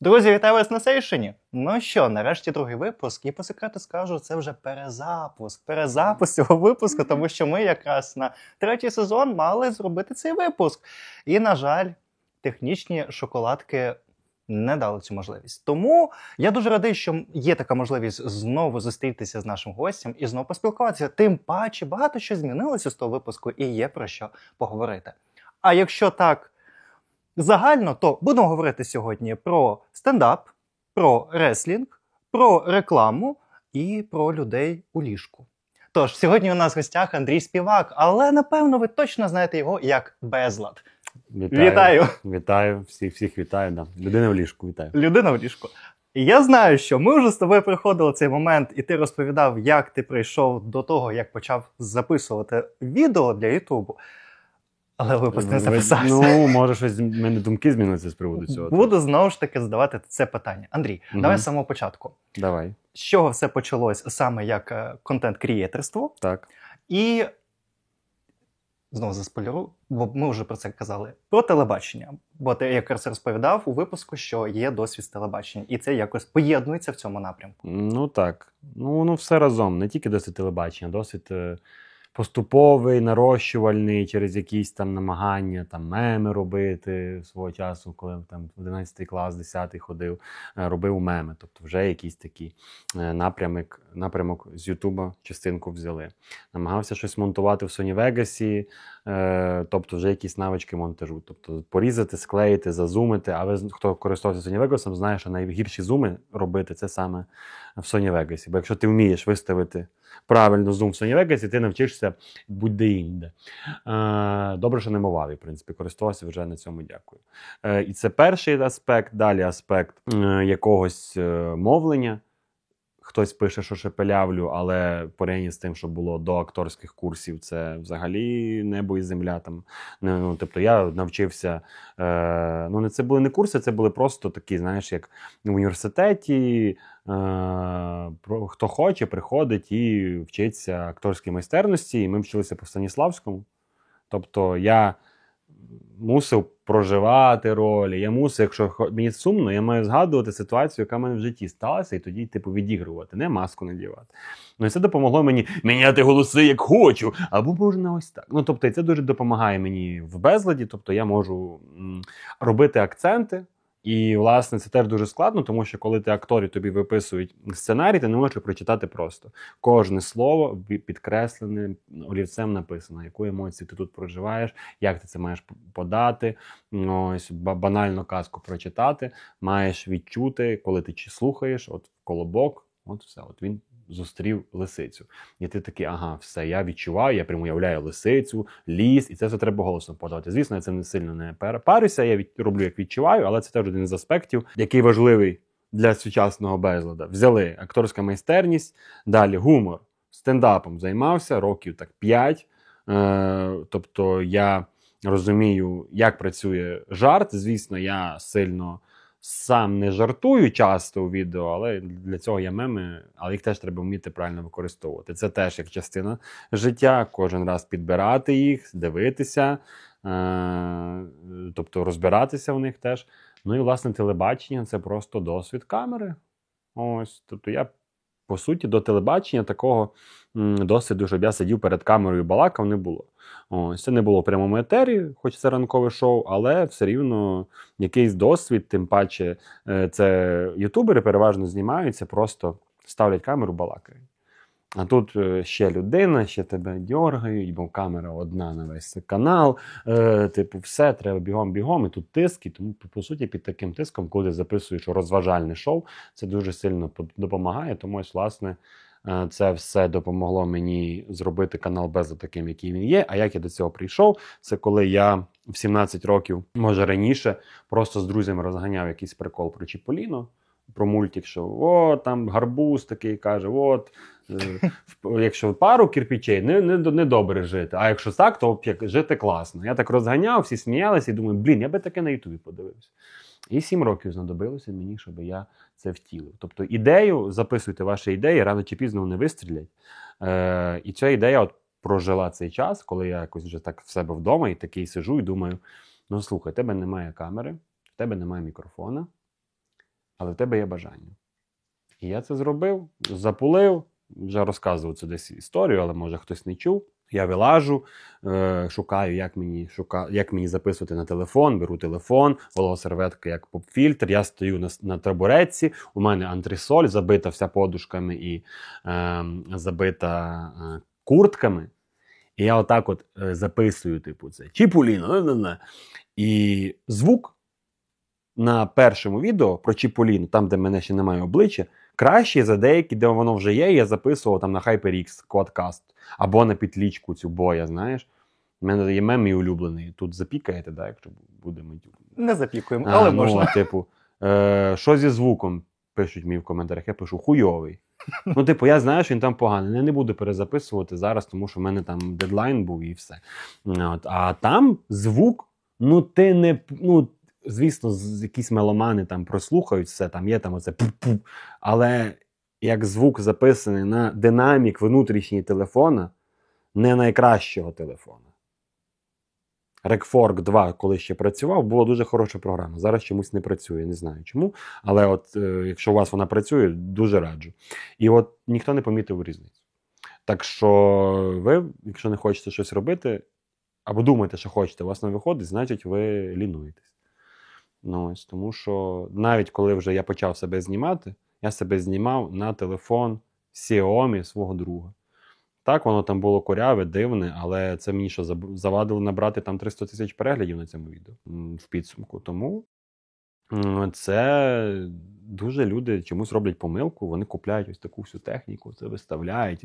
Друзі, вітаю вас на Сейшині! Ну що, нарешті другий випуск, і по секрету скажу, це вже перезапуск цього випуску, тому що ми якраз на третій сезон мали зробити цей випуск. І, на жаль, технічні шоколадки не дали цю можливість. Тому я дуже радий, що є така можливість знову зустрітися з нашим гостем і знову поспілкуватися. Тим паче, багато що змінилося з того випуску і є про що поговорити. А якщо так загально, то будемо говорити сьогодні про стендап, про реслінг, про рекламу і про людей у ліжку. Тож, сьогодні у нас в гостях Андрій Співак, але, напевно, ви точно знаєте його як Безлад. Вітаю! Вітаю, всіх вітаю. Да. Людина в ліжку, вітаю. Людина в ліжку. І я знаю, що ми вже з тобою приходили цей момент, і ти розповідав, як ти прийшов до того, як почав записувати відео для Ютубу. Але випуск не записався. Ну, може, щось в мене думки змінилися з приводу цього. Буду знову ж таки задавати це питання. Андрій, давай з самого початку. Давай. З чого все почалось саме як контент-крієтерство? Так. І, знову заспойлерую, бо ми вже про це казали, про телебачення. Бо ти якраз розповідав у випуску, що є досвід з телебачення. І це якось поєднується в цьому напрямку. Ну так. Ну все разом. Не тільки досвід телебачення, досвід поступовий, нарощувальний, через якісь там намагання, там меми робити свого часу, коли там 11 клас, 10 ходив, робив меми. Тобто вже якийсь такий напрямок з Ютуба частинку взяли. Намагався щось монтувати в Sony Vegas, тобто вже якісь навички монтажу. Тобто порізати, склеїти, зазумити. А ви, хто користувався Sony Vegas, знає, що найгірші зуми робити це саме в Sony Vegas. Бо якщо ти вмієш виставити правильно зум в Sony Vegas, ти навчишся будь-де-інде. Добре, що не мовавий, в принципі, користувався, вже на цьому дякую. І це перший аспект. Далі аспект якогось мовлення. Хтось пише, що шепелявлю, але порівняно з тим, що було до акторських курсів, це взагалі небо і земля. Там. Ну, тобто я навчився, ну це були не курси, це були просто такі, знаєш, як в університеті, хто хоче, приходить і вчиться акторській майстерності, і ми вчилися по Станіславському. Тобто я мусив проживати ролі, я мусив, якщо мені сумно, я маю згадувати ситуацію, яка в мене в житті сталася, і тоді, відігрувати, не маску надівати. Ну і це допомогло мені міняти голоси, як хочу, або можна ось так. Ну, тобто, і це дуже допомагає мені в безладі, тобто я можу робити акценти. І, власне, це теж дуже складно, тому що коли ти актор і тобі виписують сценарій, ти не можеш прочитати просто. Кожне слово підкреслене, олівцем написано, яку емоцію ти тут проживаєш, як ти це маєш подати, ось банально казку прочитати, маєш відчути, коли ти слухаєш, от колобок, от все, от він зустрів лисицю. І ти такий, ага, все, я відчуваю, я прямо уявляю лисицю, ліс, і це все треба голосом подавати. Звісно, я цим не сильно не парюся, я роблю, як відчуваю, але це теж один з аспектів, який важливий для сучасного безлада. Взяли акторська майстерність, далі гумор, стендапом займався років так 5, тобто я розумію, як працює жарт, звісно, я сильно сам не жартую часто у відео, але для цього є меми, але їх теж треба вміти правильно використовувати. Це теж як частина життя, кожен раз підбирати їх, дивитися, тобто розбиратися в них теж. Ну і, власне, телебачення – це просто досвід камери. Ось, тобто я, по суті, до телебачення такого досвіду, щоб я сидів перед камерою і балакав, не було. Ось, це не було в прямому етері, хоч це ранкове шоу, але все рівно якийсь досвід, тим паче це ютубери переважно знімаються, просто ставлять камеру, балакають. А тут ще людина, ще тебе дьоргають, бо камера одна на весь канал, типу все, треба бігом-бігом, і тут тиск, і тому, по суті, під таким тиском, коли ти записуєш розважальне шоу, це дуже сильно допомагає, тому ось, власне, це все допомогло мені зробити канал Безлад таким, який він є. А як я до цього прийшов? Це коли я в 17 років, може раніше, просто з друзями розганяв якийсь прикол про Чіполіно, про мультик, що там гарбуз такий каже, якщо пару кирпичей, не добре жити, а якщо так, то жити класно. Я так розганяв, всі сміялися і думаю, я би таке на Ютубі подивився. І 7 років знадобилося мені, щоб я це втілив. Тобто ідею, записуйте ваші ідеї, рано чи пізно вони вистрілять. І ця ідея от прожила цей час, коли я якось вже так в себе вдома і такий сижу і думаю, ну слухай, в тебе немає камери, в тебе немає мікрофона, але в тебе є бажання. І я це зробив, запулив, вже розказував це десь історію, але може хтось не чув. Я вилажу, шукаю, як мені записувати на телефон, беру телефон, вологосерветка як поп-фільтр, я стою на табуретці, у мене антресоль, забита вся подушками і забита куртками. І я отак от записую, типу, це Чіполіно. І звук на першому відео про Чіполіно, там, де мене ще немає обличчя, краще за деякі, де воно вже є, я записував там на HyperX Quadcast або на підлічку цю боя, знаєш. У мене є мем мій улюблений. Тут запікаєте, да, якщо буде митю. Не запікуємо, але можна. Ну, типу, що зі звуком, пишуть мені в коментарях, я пишу хуйовий. Ну, типу, я знаю, що він там поганий. Я не буду перезаписувати зараз, тому що в мене там дедлайн був і все. От. А там звук, ну, ти не... Ну, звісно, якісь меломани там прослухають все, там є там оце пу-пу. Але як звук записаний на динамік внутрішній телефона, не найкращого телефона. Recfork 2, коли ще працював, була дуже хороша програма. Зараз чомусь не працює, не знаю чому. Але от якщо у вас вона працює, дуже раджу. І от ніхто не помітив різницю. Так що ви, якщо не хочете щось робити, або думаєте, що хочете, у вас не виходить, значить ви лінуєтесь. Ну, ось, тому що навіть коли вже я почав себе знімати, я себе знімав на телефон Xiaomi свого друга. Так, воно там було коряве, дивне, але це мені що завадило набрати там 300 тисяч переглядів на цьому відео в підсумку. Тому це дуже люди чомусь роблять помилку, вони купляють ось таку всю техніку, це виставляють,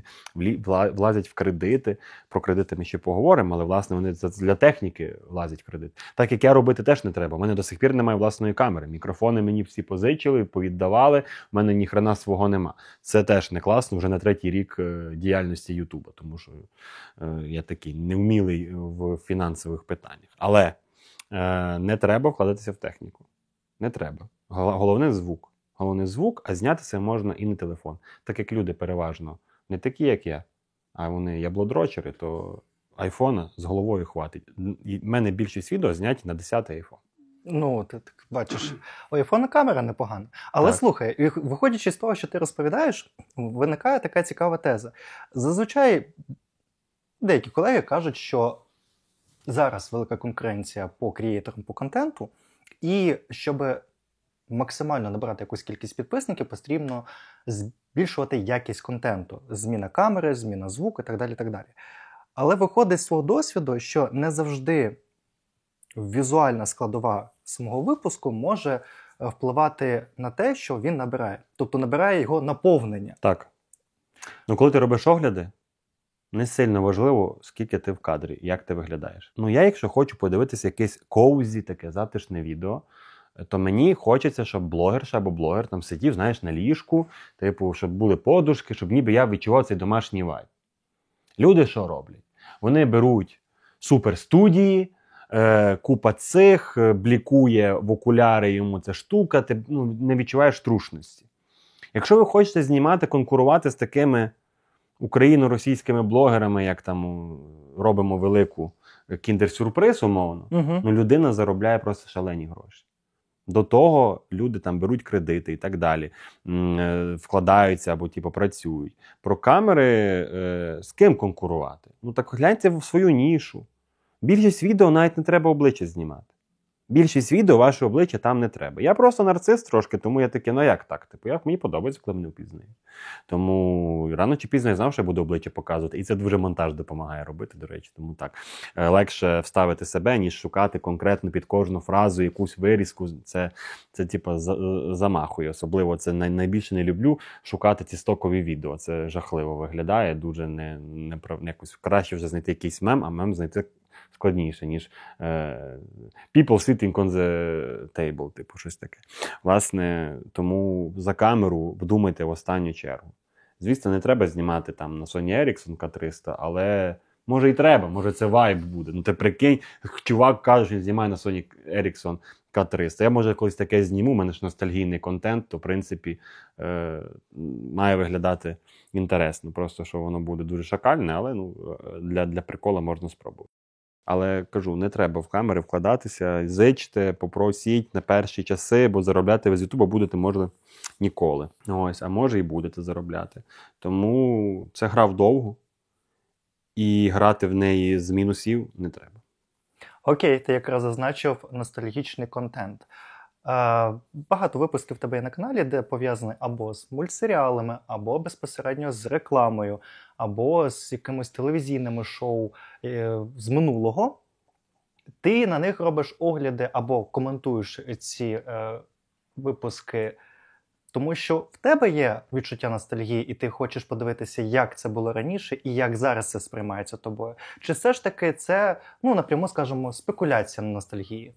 влазять в кредити. Про кредити ми ще поговоримо, але, власне, вони для техніки влазять в кредит. Так як я робити теж не треба. У мене до сих пір немає власної камери. Мікрофони мені всі позичили, повіддавали, в мене ні хрена свого нема. Це теж не класно, вже на 3-й рік діяльності Ютуба, тому що я такий невмілий в фінансових питаннях. Але не треба вкладатися в техніку. Не треба. Головне звук. Головне звук, а зняти це можна і на телефон. Так як люди переважно не такі, як я, а вони яблодрочери, то айфона з головою хватить. У мене більшість відео зняті на 10-й айфон. Ну, ти так бачиш, у айфона камера непогана. Але Так. слухай, виходячи з того, що ти розповідаєш, виникає така цікава теза. Зазвичай деякі колеги кажуть, що зараз велика конкуренція по креаторам, по контенту, і щоб максимально набрати якусь кількість підписників, потрібно збільшувати якість контенту. Зміна камери, зміна звуку і так далі, так далі. Але виходить з свого досвіду, що не завжди візуальна складова самого випуску може впливати на те, що він набирає. Тобто набирає його наповнення. Так. Ну, коли ти робиш огляди, не сильно важливо, скільки ти в кадрі, як ти виглядаєш. Ну, я, якщо хочу подивитися якесь коузі, таке затишне відео, то мені хочеться, щоб блогерша або блогер там сидів, знаєш, на ліжку, типу, щоб були подушки, щоб ніби я відчував цей домашній вайб. Люди що роблять? Вони беруть суперстудії, купа цих, блікує в окуляри йому ця штука, ти не відчуваєш трушності. Якщо ви хочете знімати, конкурувати з такими україно-російськими блогерами, як там робимо велику кіндер-сюрприз, умовно, ну людина заробляє просто шалені гроші. До того люди там беруть кредити і так далі, вкладаються або типу, працюють. Про камери з ким конкурувати? Ну так гляньте в свою нішу. Більшість відео навіть не треба обличчя знімати. Більшість відео ваше обличчя там не треба. Я просто нарцис трошки, тому я такий, ну як так? Типу, мені подобається, коли мене впізнають. Тому рано чи пізно я знав, що я буду обличчя показувати. І це дуже монтаж допомагає робити, до речі. Тому так, легше вставити себе, ніж шукати конкретно під кожну фразу якусь вирізку. Це типу, замахує. Особливо це найбільше не люблю шукати ці стокові відео. Це жахливо виглядає, дуже якось краще вже знайти якийсь мем, а мем знайти складніше, ніж people sitting on the table, типу щось таке. Власне, тому за камеру вдумайте в останню чергу. Звісно, не треба знімати там на Sony Ericsson K300, але може і треба, може це вайб буде. Ну ти прикинь, чувак каже, що він знімає на Sony Ericsson K300. Я, може, колись таке зніму, у мене ж ностальгійний контент, то, в принципі, має виглядати інтересно. Просто, що воно буде дуже шакальне, але для прикола можна спробувати. Але кажу, не треба в камери вкладатися, зичте, попросіть на перші часи, бо заробляти ви з Ютуба будете, може, ніколи. Ось, а може і будете заробляти. Тому це гра вдовгу, і грати в неї з мінусів не треба. Окей, ти якраз зазначив ностальгічний контент. Багато випусків в тебе є на каналі, де пов'язані або з мультсеріалами, або безпосередньо з рекламою, або з якимись телевізійними шоу з минулого. Ти на них робиш огляди або коментуєш ці випуски, тому що в тебе є відчуття ностальгії, і ти хочеш подивитися, як це було раніше і як зараз це сприймається тобою. Чи все ж таки це, напряму, скажімо, спекуляція на ностальгії?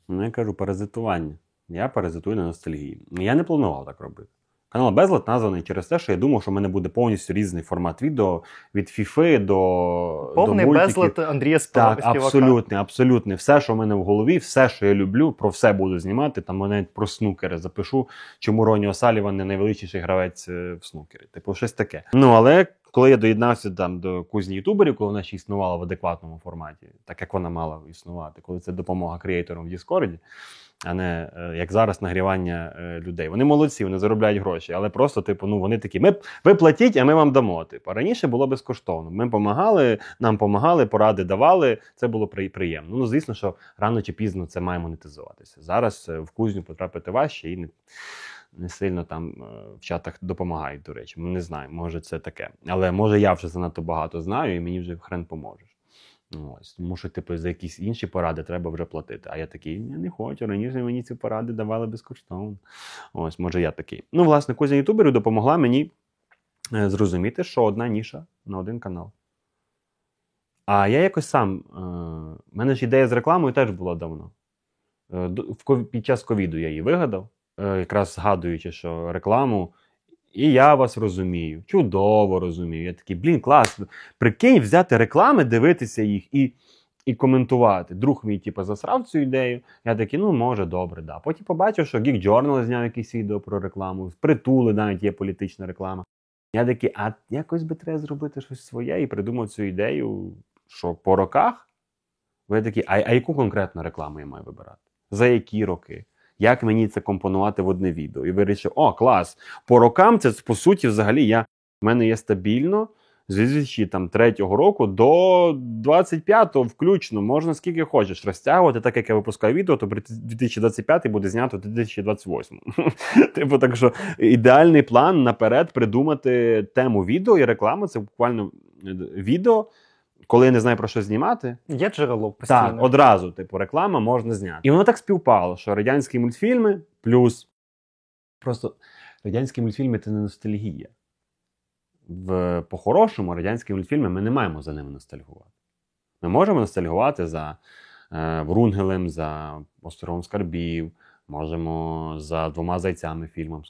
Я кажу, паразитування. Я паразитую на ностальгії. Я не планував так робити. Канал Безлад названий через те, що я думав, що в мене буде повністю різний формат відео від фіфи до Повний мультиків. Безлад Андрія Співака. Так, абсолютно. Все, що в мене в голові, все, що я люблю, про все буду знімати. Там навіть про снукери запишу, чому Роні О'Саліван не найвеличніший гравець в снукері. Типу, щось таке. Але коли я доєднався до кузні ютуберів, коли вона ще існувала в адекватному форматі, так як вона мала існувати, коли це допомога креаторам в Діскорді, а не, як зараз, нагрівання людей. Вони молодці, вони заробляють гроші, але просто, вони такі, ви платіть, а ми вам дамо. Раніше було безкоштовно. Ми допомагали, нам допомагали, поради давали, це було приємно. Звісно, що рано чи пізно це має монетизуватися. Зараз в кузню потрапити важче і не сильно там в чатах допомагають, до речі. Не знаю, може це таке. Але може я вже занадто багато знаю і мені вже хрен поможеш. Ось, тому що, за якісь інші поради треба вже платити. А я такий, я не хочу, раніше мені ці поради давали безкоштовно. Ось, може я такий. Власне, кузня ютуберів допомогла мені зрозуміти, що одна ніша на один канал. А я якось сам, в мене ж ідея з рекламою теж була давно. Під час ковіду я її вигадав, якраз згадуючи, що рекламу, і я вас розумію, чудово розумію. Я такий, класно. Прикинь, взяти реклами, дивитися їх і коментувати. Друг мій, засрав цю ідею. Я такий, може, добре, да. Потім побачив, що Geek Journal зняв якісь відео про рекламу, в Притули навіть є політична реклама. Я такий, а якось би треба зробити щось своє, і придумав цю ідею, що по роках. Ви такі, а яку конкретну рекламу я маю вибирати? За які роки? Як мені це компонувати в одне відео? І вирішив, клас, по рокам це, по суті, взагалі, в мене є стабільно з 2003 року до 25-го включно, можна скільки хочеш розтягувати, так як я випускаю відео, то 2025 буде знято в 2028. Так що ідеальний план наперед придумати тему відео і рекламу, це буквально відео, коли я не знаю, про що знімати. Є джерело постійно. Так, одразу, реклама можна зняти. І воно так співпало, що радянські мультфільми плюс... Просто радянські мультфільми – це не ностальгія. По-хорошому, радянські мультфільми ми не маємо за ними ностальгувати. Ми можемо ностальгувати за Врунгелем, за Островом Скарбів, можемо за Двома зайцями фільмом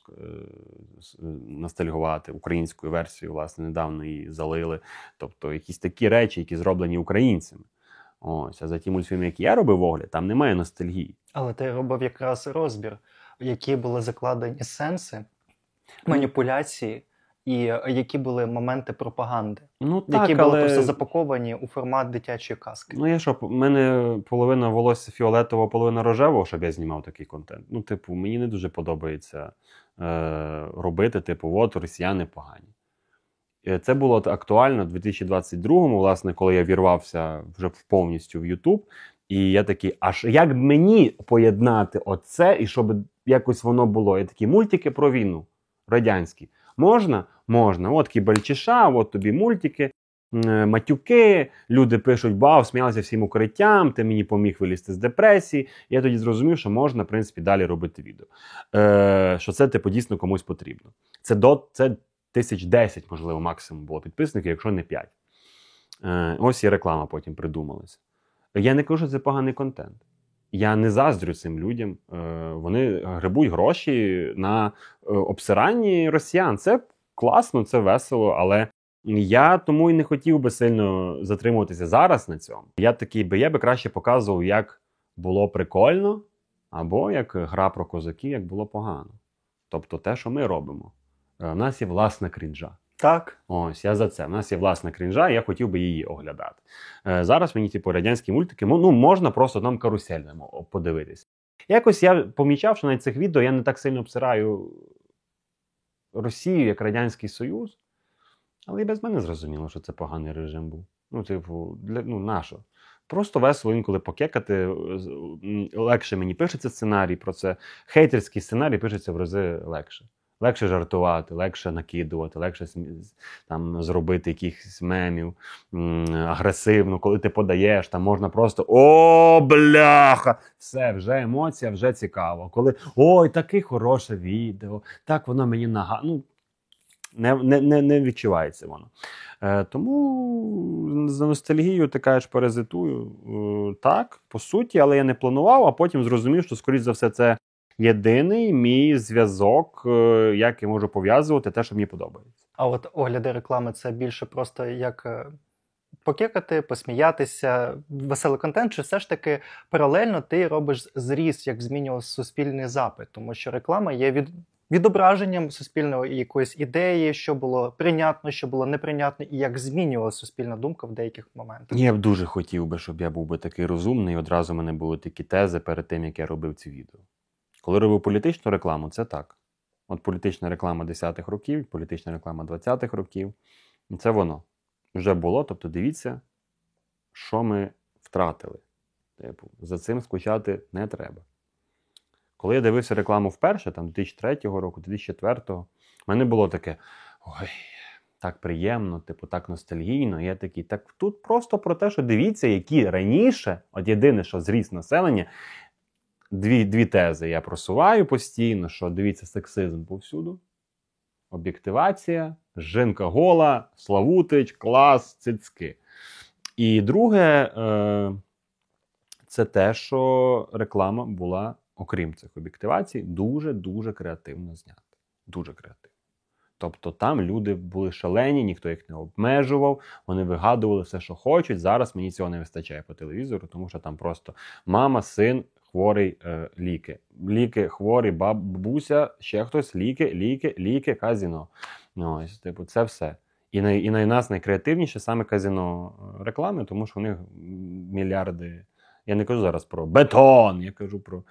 ностальгувати. Українською версією, власне, недавно її залили. Тобто якісь такі речі, які зроблені українцями. Ось, а за ті мультфільми, які я робив огляд, там немає ностальгії. Але ти робив якраз розбір, які були закладені сенси, маніпуляції, і які були моменти пропаганди, які були просто запаковані у формат дитячої казки. В мене половина волосся фіолетового, половина рожевого, щоб я знімав такий контент. Мені не дуже подобається робити, росіяни погані. Це було актуально в 2022-му, власне, коли я вірвався вже повністю в YouTube. І я такий, аж як мені поєднати оце, і щоб якось воно було? Я такі, мультики про війну, радянські. Можна? Можна. От Кібальчиша, от тобі мультики, матюки, люди пишуть, сміялися всім укриттям, ти мені поміг вилізти з депресії. Я тоді зрозумів, що можна, в принципі, далі робити відео. Що це, дійсно комусь потрібно. Це 1010, можливо, максимум було підписників, якщо не 5. Ось і реклама потім придумалася. Я не кажу, що це поганий контент. Я не заздрю цим людям. Вони гребуть гроші на обсиранні росіян. Це класно, це весело, але я тому і не хотів би сильно затримуватися зараз на цьому. Я би краще показував, як було прикольно, або як гра про козаків, як було погано. Тобто те, що ми робимо. У нас є власна крінжа. Так. Ось, я за це. У нас є власна крінжа, і я хотів би її оглядати. Зараз мені, типу, радянські мультики, ну, можна просто там карусель подивитися. Якось я помічав, що на цих відео я не так сильно обсираю Росію, як Радянський Союз, але і без мене зрозуміло, що це поганий режим був. Ну, типу, нащо? Просто весело інколи покекати, легше мені пишеться сценарій про це. Хейтерський сценарій пишеться в рази легше. Легше жартувати, легше накидувати, легше там зробити якихось мемів агресивно, коли ти подаєш, там можна просто «О, бляха!» Все, вже емоція, вже цікаво. Коли «Ой, таке хороше відео, так воно мені нагадує». Ну, не відчувається воно. Тому за ностальгію ти кажеш, паразитую. Так, по суті, але я не планував, а потім зрозумів, що, скоріш за все, це єдиний мій зв'язок, як я можу пов'язувати те, що мені подобається. А от огляди реклами – це більше просто як покекати, посміятися, веселий контент, чи все ж таки паралельно ти робиш зріз, як змінювався суспільний запит? Тому що реклама є відображенням суспільної якоїсь ідеї, що було прийнятно, що було неприйнятно, і як змінювалася суспільна думка в деяких моментах. Я б дуже хотів би, щоб я був би такий розумний, і одразу в мене були такі тези перед тим, як я робив ці відео. Коли робив політичну рекламу, це так. От політична реклама 10-х років, політична реклама 20-х років. І це воно. Вже було, тобто дивіться, що ми втратили. Типу, за цим скучати не треба. Коли я дивився рекламу вперше, там 2003 року, 2004-го, в мене було таке, ой, так приємно, типу, так ностальгійно. І я такий, так тут просто про те, що дивіться, які раніше, от єдине, що зріст населення, дві тези я просуваю постійно, що дивіться, сексизм повсюду, об'єктивація, жінка гола, Славутич, клас, цицьки. І друге, це те, що реклама була, окрім цих об'єктивацій, дуже-дуже креативно знята. Дуже креативно. Тобто там люди були шалені, ніхто їх не обмежував, вони вигадували все, що хочуть. Зараз мені цього не вистачає по телевізору, тому що там просто мама, син, хворий, ліки. Ліки, хворий, бабуся, ще хтось, ліки, казино. Ось, типу, це все. І на нас найкреативніше саме казино реклами, тому що у них мільярди. Я не кажу зараз про бетон, я кажу про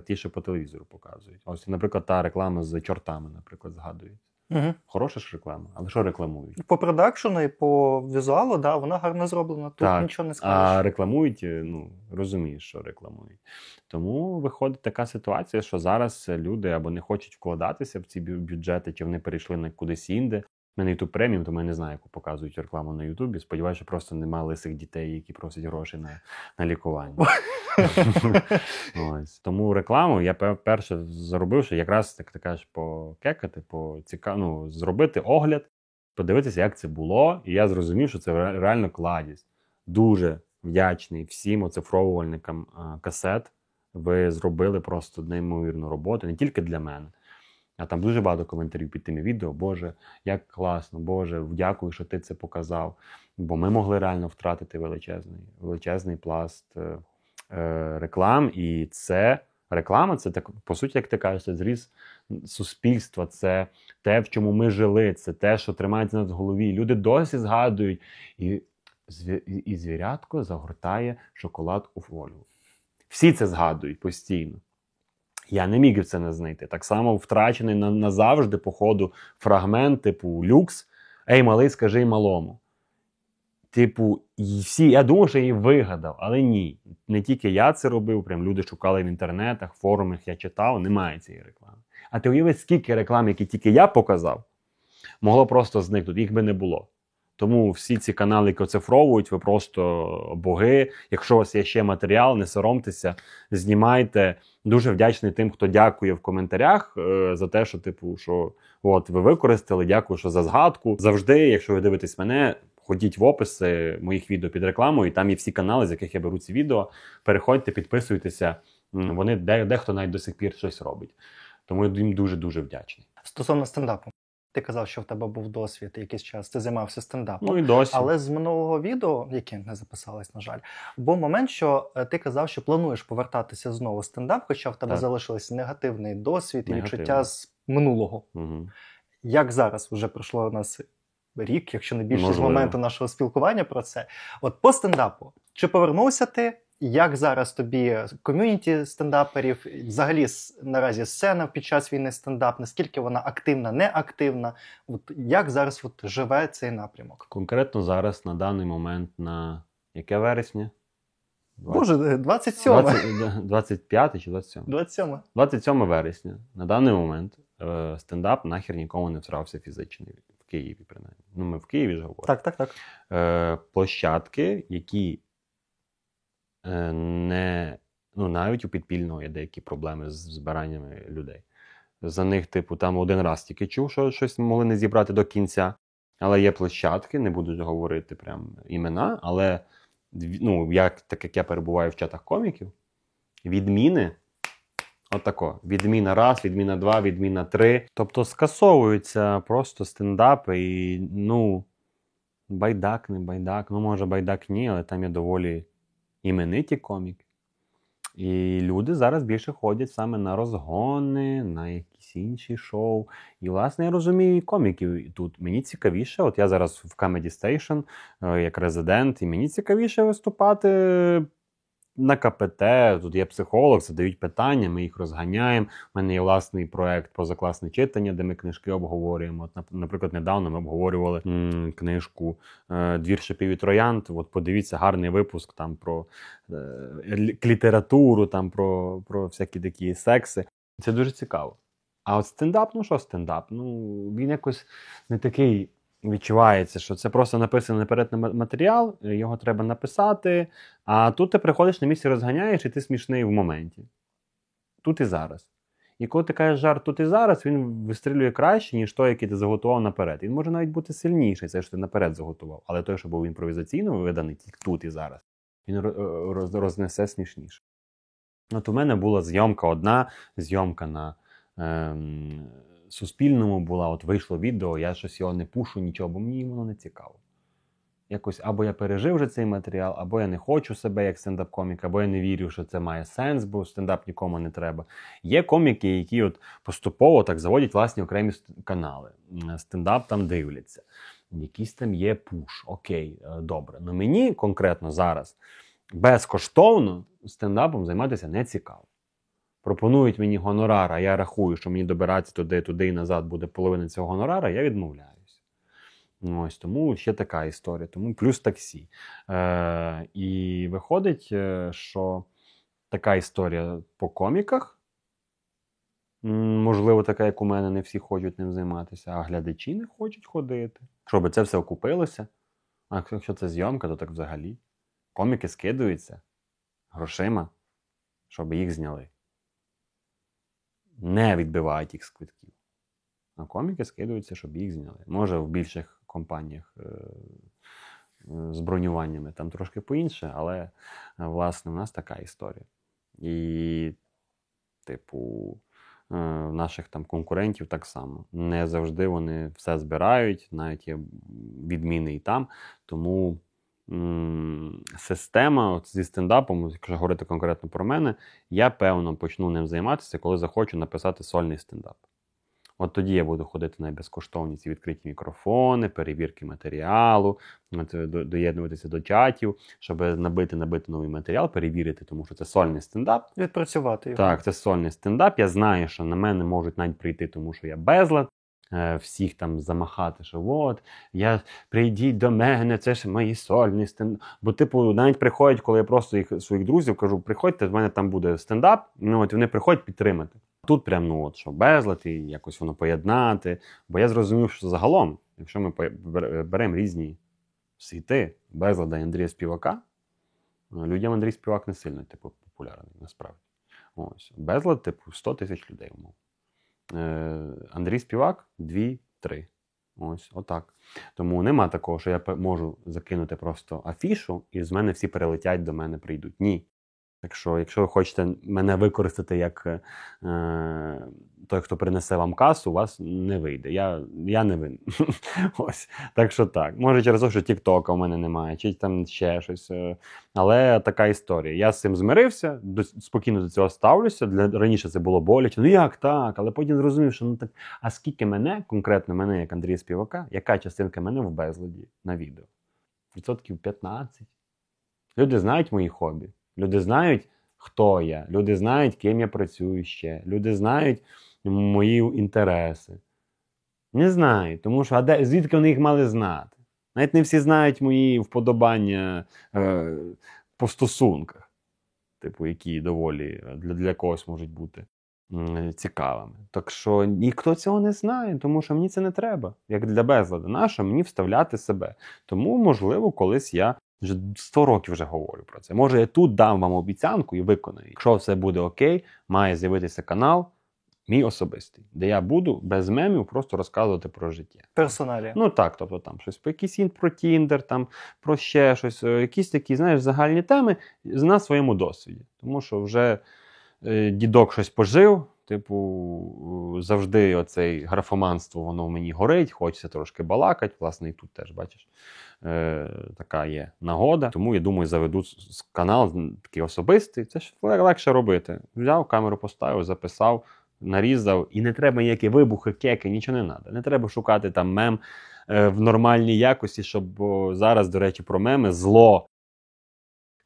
ті, що по телевізору показують. Ось, наприклад, та реклама з чортами, наприклад, згадують. Угу. Хороша ж реклама, але що рекламують? По продакшену і по візуалу, да, вона гарно зроблена, тут так, нічого не скажеш. А рекламують, ну, розумієш, що рекламують. Тому виходить така ситуація, що зараз люди або не хочуть вкладатися в ці бюджети, чи вони перейшли на кудись інде. У мене YouTube преміум, тому я не знаю, яку показують рекламу на Ютубі. Сподіваюся, що просто нема лисих дітей, які просять гроші на лікування. Ось. Тому рекламу я перше зробив, що якраз, так ти кажеш, покекати, зробити огляд, подивитися, як це було. І я зрозумів, що це реально кладість. Дуже вдячний всім оцифровувальникам касет. Ви зробили просто неймовірну роботу, не тільки для мене. А там дуже багато коментарів під тими відео. Боже, як класно, Боже, дякую, що ти це показав. Бо ми могли реально втратити величезний пласт реклам. І це реклама, це так, по суті, як ти кажеш, це зріз суспільства, це те, в чому ми жили, це те, що тримається нас в голові. Люди досі згадують. І звірятко загортає шоколад у фольгу. Всі це згадують постійно. Я не міг це не знайти. Так само втрачений назавжди, по ходу, фрагмент, типу, люкс. Ей, малий, скажи малому. Типу, всі, я думав, що я її вигадав, але ні. Не тільки я це робив, прям люди шукали в інтернетах, форумах, я читав, немає цієї реклами. А ти уяви, скільки реклам, які тільки я показав, могло просто зникнути, їх би не було. Тому всі ці канали, які оцифровують, ви просто боги. Якщо у вас є ще матеріал, не соромтеся, знімайте. Дуже вдячний тим, хто дякує в коментарях за те, що, типу, що от ви використали, дякую, що за згадку. Завжди, якщо ви дивитесь мене, ходіть в описи моїх відео під рекламою, і там є всі канали, з яких я беру ці відео. Переходьте, підписуйтеся. Вони дехто навіть до сих пір щось робить. Тому я їм дуже-дуже вдячний. Стосовно стендапу. Ти казав, що в тебе був досвід якийсь час, ти займався стендапом. Ну і досі. Але з минулого відео, яке не записалось, на жаль, був момент, що ти казав, що плануєш повертатися знову в стендап, хоча в тебе залишився негативний досвід і відчуття з минулого. Угу. Як зараз? Вже пройшло у нас рік, якщо не більше, з Можливо. моменту нашого спілкування про це. От по стендапу. Чи повернувся ти? Як зараз тобі ком'юніті стендаперів, взагалі наразі сцена під час війни стендап, наскільки вона активна, неактивна? От як зараз от живе цей напрямок? Конкретно зараз, на даний момент, на яке вересня? Боже, 27. 25 чи 27? 27. 27 вересня. На даний момент стендап нахер нікому не всрався фізично. В Києві, принаймні. Ну, ми в Києві ж говоримо. Так. Площадки, які не... Ну, навіть у підпільного є деякі проблеми з збираннями людей. За них, типу, там один раз тільки чув, що щось могли не зібрати до кінця. Але є площадки, не буду говорити прям імена, але ну, так як я перебуваю в чатах коміків, відміни, отако, відміна раз, відміна два, відміна три. Тобто скасовуються просто стендапи і, ну, байдак, не байдак, ну, може, байдак ні, але там є доволі імениті коміки. І люди зараз більше ходять саме на розгони, на якісь інші шоу. І, власне, я розумію і коміків тут. Мені цікавіше, от я зараз в Comedy Station, як резидент, і мені цікавіше виступати на КПТ. Тут є психолог, задають питання, ми їх розганяємо. У мене є власний проект «Позакласне читання», де ми книжки обговорюємо. От, наприклад, недавно ми обговорювали книжку «Двір шипів і троянд». От подивіться, гарний випуск там про літературу, там про всякі такі секси. Це дуже цікаво. А от стендап, ну що стендап? Ну, він якось не такий відчувається, що це просто написаний наперед матеріал, його треба написати, а тут ти приходиш на місці, розганяєш, і ти смішний в моменті. Тут і зараз. І коли ти кажеш жарт тут і зараз, він вистрілює краще, ніж той, який ти заготував наперед. Він може навіть бути сильніший, це що ти наперед заготував. Але той, що був імпровізаційно виданий, тільки тут і зараз, він рознесе смішніше. От у мене була одна зйомка на Суспільному була, от вийшло відео, я щось його не пушу, нічого, бо мені воно не цікаво. Якось або я пережив вже цей матеріал, або я не хочу себе як стендап-комік, або я не вірю, що це має сенс, бо стендап нікому не треба. Є коміки, які от поступово так заводять власні окремі канали. Стендап там дивляться. Якийсь там є пуш. Окей, добре. Но мені конкретно зараз безкоштовно стендапом займатися не цікаво. Пропонують мені гонорар, а я рахую, що мені добиратися туди і назад буде половина цього гонорара, я відмовляюсь. Ось, тому ще така історія. Тому плюс таксі. І виходить, що така історія по коміках, можливо, така, як у мене, не всі хочуть ним займатися, а глядачі не хочуть ходити. Щоб це все окупилося. А якщо це зйомка, то так взагалі. Коміки скидаються грошима, щоб їх зняли. Не відбивають їх з квитків. А коміки скидаються, щоб їх зняли. Може, в більших компаніях з бронюваннями там трошки по-інше, але, власне, у нас така історія. І, типу, в наших там конкурентів так само. Не завжди вони все збирають, навіть є відміни і там. Тому система от зі стендапом, якщо говорити конкретно про мене, я, певно, почну ним займатися, коли захочу написати сольний стендап. От тоді я буду ходити на безкоштовні ці відкриті мікрофони, перевірки матеріалу, доєднуватися до чатів, щоб набити новий матеріал, перевірити, тому що це сольний стендап. Відпрацювати його. Так, це сольний стендап. Я знаю, що на мене можуть навіть прийти, тому що я безлад, всіх там замахати, що от, прийдіть до мене, це ж мої сольні стендап. Бо, типу, навіть приходять, коли я просто своїх друзів кажу, приходьте, в мене там буде стендап, ну, от вони приходять підтримати. Тут прям, ну, от, що безлад і якось воно поєднати. Бо я зрозумів, що загалом, якщо ми беремо різні світи, безлада і Андрія Співака, людям Андрій Співак не сильно, типу, популярний, насправді. Ось. Безлад, типу, 100 тисяч людей, умов. Андрій Співак 2-3. Ось, отак. Тому нема такого, що я можу закинути просто афішу, і з мене всі перелетять, до мене прийдуть. Ні. Якщо ви хочете мене використати як той, хто принесе вам касу, у вас не вийде. Я не винен. Ось. Так що так. Може через те, що тіктока в мене немає, чи там ще щось. Але така історія. Я з цим змирився, спокійно до цього ставлюся. Раніше це було боляче. Ну як так? Але потім зрозумів, що ну так, а скільки конкретно мене, як Андрія Співака, яка частинка мене в безладі на відео? 15%. Люди знають мої хобі. Люди знають, хто я. Люди знають, ким я працюю ще. Люди знають мої інтереси. Не знають, тому що звідки вони їх мали знати? Навіть не всі знають мої вподобання по стосунках, типу, які доволі для когось можуть бути цікавими. Так що ніхто цього не знає, тому що мені це не треба. Як для безладу. Нащо мені вставляти себе? Тому, можливо, колись я вже 100 років вже говорю про це. Може, я тут дам вам обіцянку і виконаю. Якщо все буде окей, має з'явитися канал, мій особистий, де я буду без мемів просто розказувати про життя. Персоналі. Ну так, тобто там щось про Тіндер, там про ще щось, якісь такі, знаєш, загальні теми на своєму досвіді. Тому що вже дідок щось пожив, типу, завжди оцей графоманство, воно в мені горить, хочеться трошки балакати, власне, і тут теж, бачиш, така є нагода. Тому, я думаю, заведу канал такий особистий, це ж легше робити. Взяв, камеру поставив, записав, нарізав, і не треба ніякі вибухи, кеки, нічого не треба. Не треба шукати там мем в нормальній якості, щоб зараз, до речі, про меми, зло.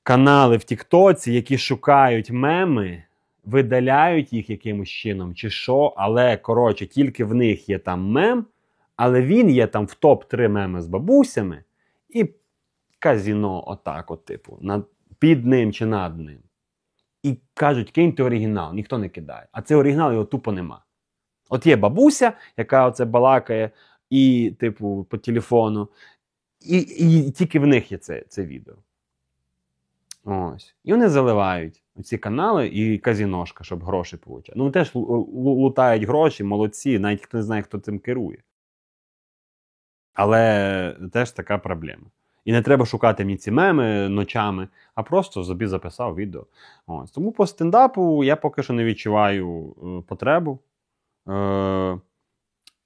Канали в Тіктоці, які шукають меми, видаляють їх якимось чином, чи що, але, коротше, тільки в них є там мем, але він є там в топ-3 меми з бабусями, і казіно отак от, типу, під ним чи над ним. І кажуть, киньте оригінал, ніхто не кидає. А цей оригінал його тупо нема. От є бабуся, яка оце балакає, і, типу, по телефону, і тільки в них є це відео. Ось. І вони заливають ці канали і казіношка, щоб гроші получати. Ну, теж лутають гроші, молодці, навіть хто не знає, хто цим керує. Але теж така проблема. І не треба шукати мені ці меми ночами, а просто собі записав відео. Ось. Тому по стендапу я поки що не відчуваю потребу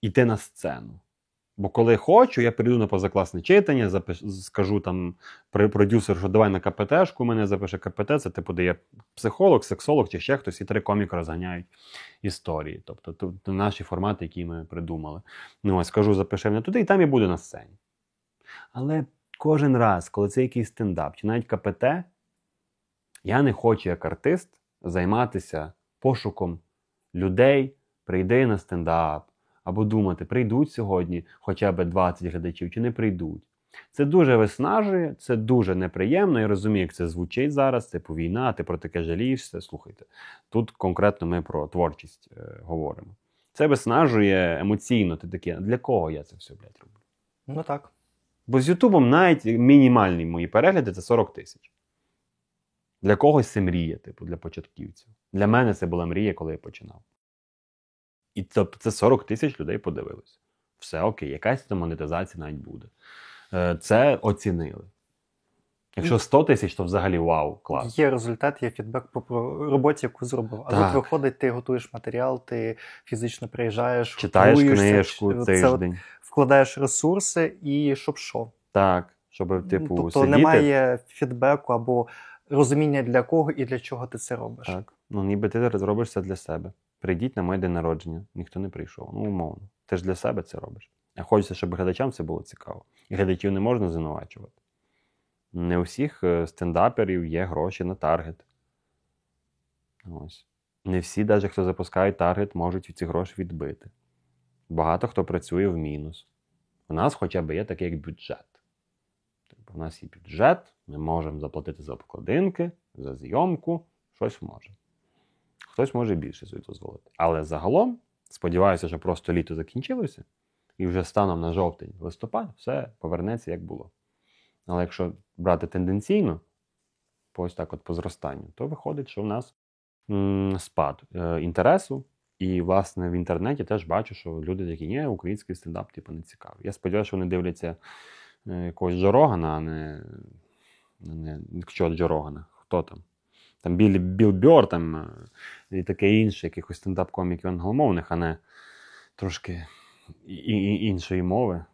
йти на сцену. Бо коли хочу, я прийду на позакласне читання, скажу там продюсеру, що давай на КПТшку, мене запише КПТ, це типу, де є психолог, сексолог чи ще хтось, і 3 коміки розганяють історії. Тобто наші формати, які ми придумали. Ну, ось, скажу, запиши мене туди, і там я буду на сцені. Але кожен раз, коли це якийсь стендап, чи навіть КПТ, я не хочу, як артист, займатися пошуком людей, прийди на стендап, або думати, прийдуть сьогодні хоча б 20 глядачів, чи не прийдуть. Це дуже виснажує, це дуже неприємно. Я розумію, як це звучить зараз, це війна, ти про таке жалієшся. Слухайте, тут конкретно ми про творчість говоримо. Це виснажує емоційно, ти таке, для кого я це все, блядь, роблю? Ну так. Бо з Ютубом навіть мінімальні мої перегляди – це 40 тисяч. Для когось це мрія, типу, для початківців. Для мене це була мрія, коли я починав. І це 40 тисяч людей подивилися. Все окей, якась там монетизація навіть буде. Це оцінили. Якщо 100 тисяч, то взагалі вау, клас. Є результат, є фідбек по роботі, яку зробив. А Так. тут виходить, ти готуєш матеріал, ти фізично приїжджаєш, Читаєш готуєшся, книжку тиждень. Вкладаєш ресурси і щоб що. Так, щоб, типу, тобто сидіти. немає фідбеку або розуміння, для кого і для чого ти це робиш. Так, ну ніби ти зробиш це для себе. Прийдіть на моє день народження. Ніхто не прийшов. Ну, умовно. Ти ж для себе це робиш. А хочеться, щоб глядачам це було цікаво. І глядачів не можна звинувачувати. Не у всіх стендаперів є гроші на таргет. Ось. Не всі, навіть хто запускає таргет, можуть ці гроші відбити. Багато хто працює в мінус. У нас хоча б є такий як бюджет. Тобто у нас є бюджет, ми можемо заплатити за обкладинки, за зйомку, щось можемо. Хтось може більше собі дозволити. Але загалом, сподіваюся, що просто літо закінчилося, і вже станом на жовтень-листопад все повернеться, як було. Але якщо брати тенденційно, ось так от по зростанню, то виходить, що в нас спад інтересу. І, власне, в інтернеті теж бачу, що люди такі, ні, український стендап типу не цікавий. Я сподіваюся, що вони дивляться якогось Джо Рогана, а не що Джо Рогана, хто там. там Білл Бьор, там, і таке інше, якихось стендап-коміків англомовних, а не трошки іншої мови.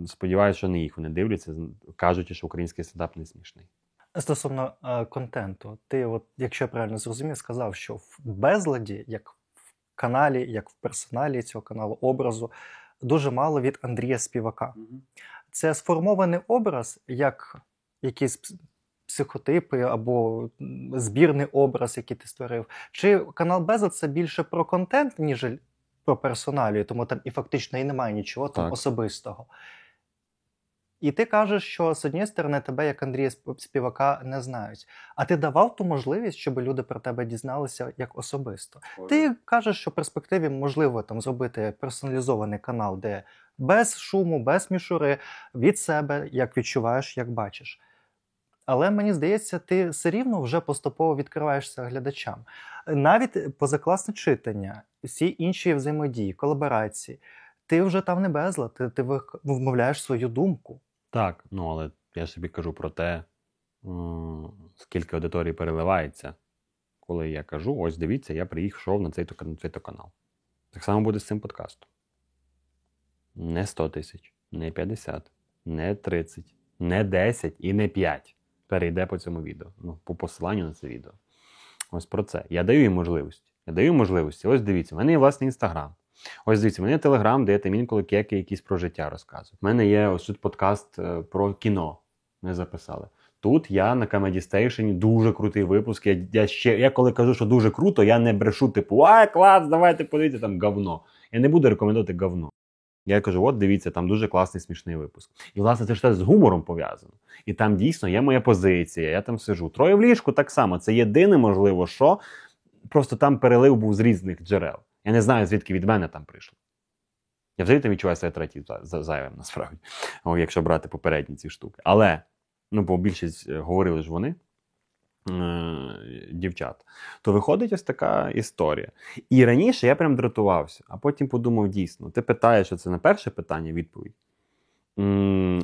Сподіваюся, що не їх вони дивляться, кажучи, що український стендап не смішний. Стосовно контенту, ти, от, якщо я правильно зрозумів, сказав, що в безладі, як в каналі, як в персоналі цього каналу, образу, дуже мало від Андрія Співака. Це сформований образ, як якісь психотипи або збірний образ, який ти створив? Чи канал Безлад – це більше про контент, ніж про персоналію, тому там і фактично і немає нічого там особистого? І ти кажеш, що з однієї сторони тебе, як Андрія Співака, не знають. А ти давав ту можливість, щоб люди про тебе дізналися як особисто? Ти кажеш, що в перспективі можливо там зробити персоналізований канал, де без шуму, без мішури, від себе, як відчуваєш, як бачиш. Але мені здається, ти все рівно вже поступово відкриваєшся глядачам. Навіть позакласне читання, всі інші взаємодії, колаборації, ти вже там не безлад, ти вмовляєш свою думку. Так, але я собі кажу про те, скільки аудиторії переливається, коли я кажу, ось дивіться, я приїхав на цей-то канал. Так само буде з цим подкастом. Не 100 тисяч, не 50, не 30, не 10 і не 5 перейде по цьому відео, по посиланню на це відео. Ось про це. Я даю їм можливості. Ось дивіться, в мене є власний Інстаграм. Ось дивіться, в мене є Телеграм, де я там інколи кеки якісь про життя розказую. В мене є ось тут подкаст про кіно. Ми записали. Тут я на Comedy Station, дуже крутий випуск. Я коли кажу, що дуже круто, я не брешу, типу, ай, клас, давайте подивіться, там говно. Я не буду рекомендувати говно. Я кажу, от дивіться, там дуже класний, смішний випуск. І, власне, це ж теж з гумором пов'язано. І там дійсно є моя позиція, я там сижу. Троє в ліжку так само. Це єдине, можливо, що просто там перелив був з різних джерел. Я не знаю, звідки від мене там прийшло. Я взагалі там відчуваю себе третій зайвим, насправді, якщо брати попередні ці штуки. Але, бо більшість говорили ж вони, дівчат, то виходить ось така історія. І раніше я прям дратувався, а потім подумав, дійсно, ти питаєш, що це на перше питання відповідь.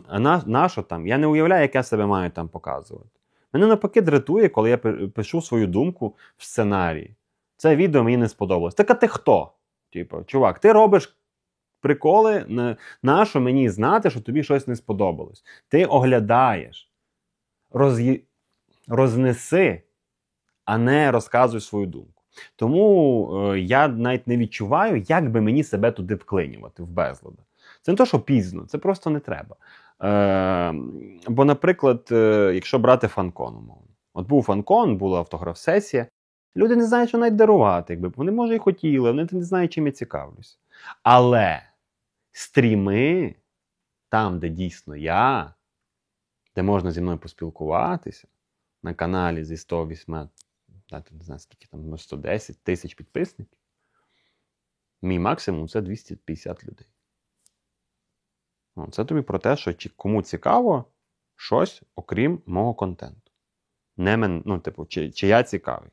А на що там? Я не уявляю, як я себе маю там показувати. Мене навпаки дратує, коли я пишу свою думку в сценарії. Це відео мені не сподобалось. Так а ти хто? Типу, чувак, ти робиш приколи, нащо мені знати, що тобі щось не сподобалось? Ти оглядаєш. Рознеси, а не розказуй свою думку. Тому я навіть не відчуваю, як би мені себе туди вклинювати, в безлада. Це не те, що пізно, це просто не треба. Бо, наприклад, якщо брати фанкон, умовно. От був фанкон, була автограф-сесія. Люди не знають, що навіть дарувати. Вони, може, і хотіли, вони не знають, чим я цікавлюсь. Але стріми, там, де дійсно я, де можна зі мною поспілкуватися, на каналі зі 108, не знаю, скільки там, 110 тисяч підписників, мій максимум – це 250 людей. Це тобі про те, що кому цікаво щось, окрім мого контенту. Чи я цікавий.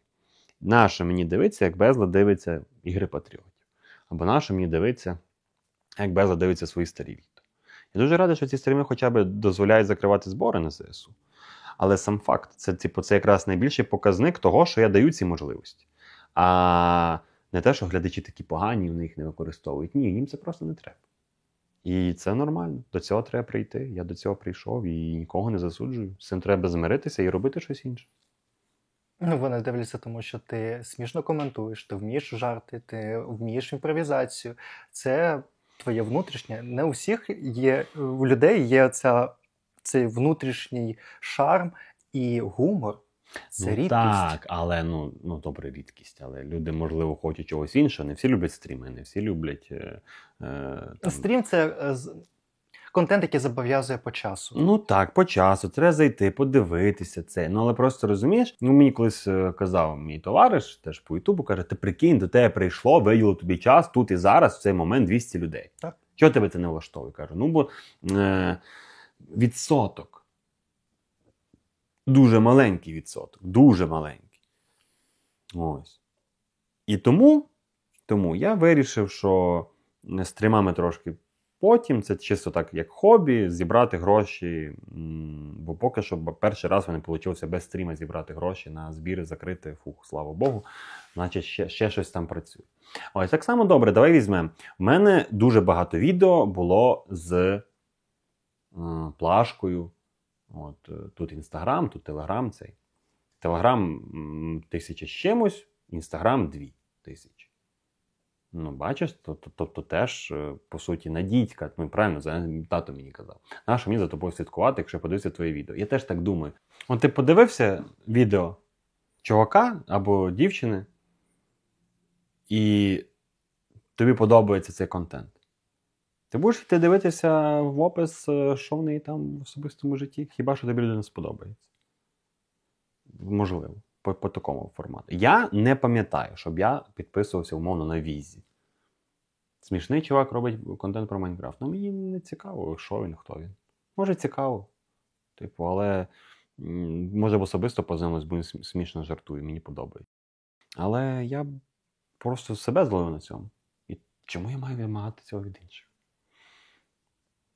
Нащо мені дивиться, як Безлад дивиться Ігри Патріотів. Або нащо мені дивиться, як Безлад дивиться свої старі відео. Я дуже радий, що ці стріми хоча б дозволяють закривати збори на ЗСУ. Але сам факт, це якраз найбільший показник того, що я даю ці можливості. А не те, що глядачі такі погані, вони їх не використовують. Ні, їм це просто не треба. І це нормально. До цього треба прийти. Я до цього прийшов і нікого не засуджую. З цим треба змиритися і робити щось інше. Вони дивляться, тому що ти смішно коментуєш, ти вмієш жарти, ти вмієш імпровізацію. Це твоє внутрішнє. Не у всіх є, у людей є цей внутрішній шарм і гумор. Це рідкість. Так, але, добре, рідкість. Але люди, можливо, хочуть чогось іншого. Не всі люблять стріми, не всі люблять... Стрім – це контент, який зобов'язує по часу. Так, по часу. Треба зайти, подивитися це. Але просто, розумієш, мені колись казав мій товариш, теж по Ютубу, каже, ти прикинь, до тебе прийшло, виділило тобі час, тут і зараз, в цей момент 200 людей. Так. Чого тебе це не влаштовує? Кажу, бо відсоток. Дуже маленький відсоток. Дуже маленький. Ось. І тому я вирішив, що стрімами трошки потім, це чисто так, як хобі, зібрати гроші Бо поки що перший раз вони вийшло без стріма зібрати гроші на збір, закрити, слава Богу, значить ще щось там працює. Ось так само добре, давай візьмемо. У мене дуже багато відео було з плашкою. Тут Інстаграм, тут Телеграм цей. Телеграм 1000 з чимось, Інстаграм 2000. Ну, бачиш, тобто теж, по суті, надійка. Ми правильно, тато мені казав. Нащо мені за тобою слідкувати, якщо я подивився твоє відео? Я теж так думаю. Ти подивився відео чувака або дівчини, і тобі подобається цей контент. Ти будеш йти дивитися в опис, що в неї там в особистому житті? Хіба що тобі людина сподобається? Можливо, по такому формату. Я не пам'ятаю, щоб я підписувався умовно на Візі. Смішний чувак робить контент про Майнкрафт. Ну, мені не цікаво, що він, хто він. Може, цікаво. Але може особисто познайомитись, бо він смішно жартує, мені подобається. Але я просто себе зловив на цьому. І чому я маю вимагати цього від інших?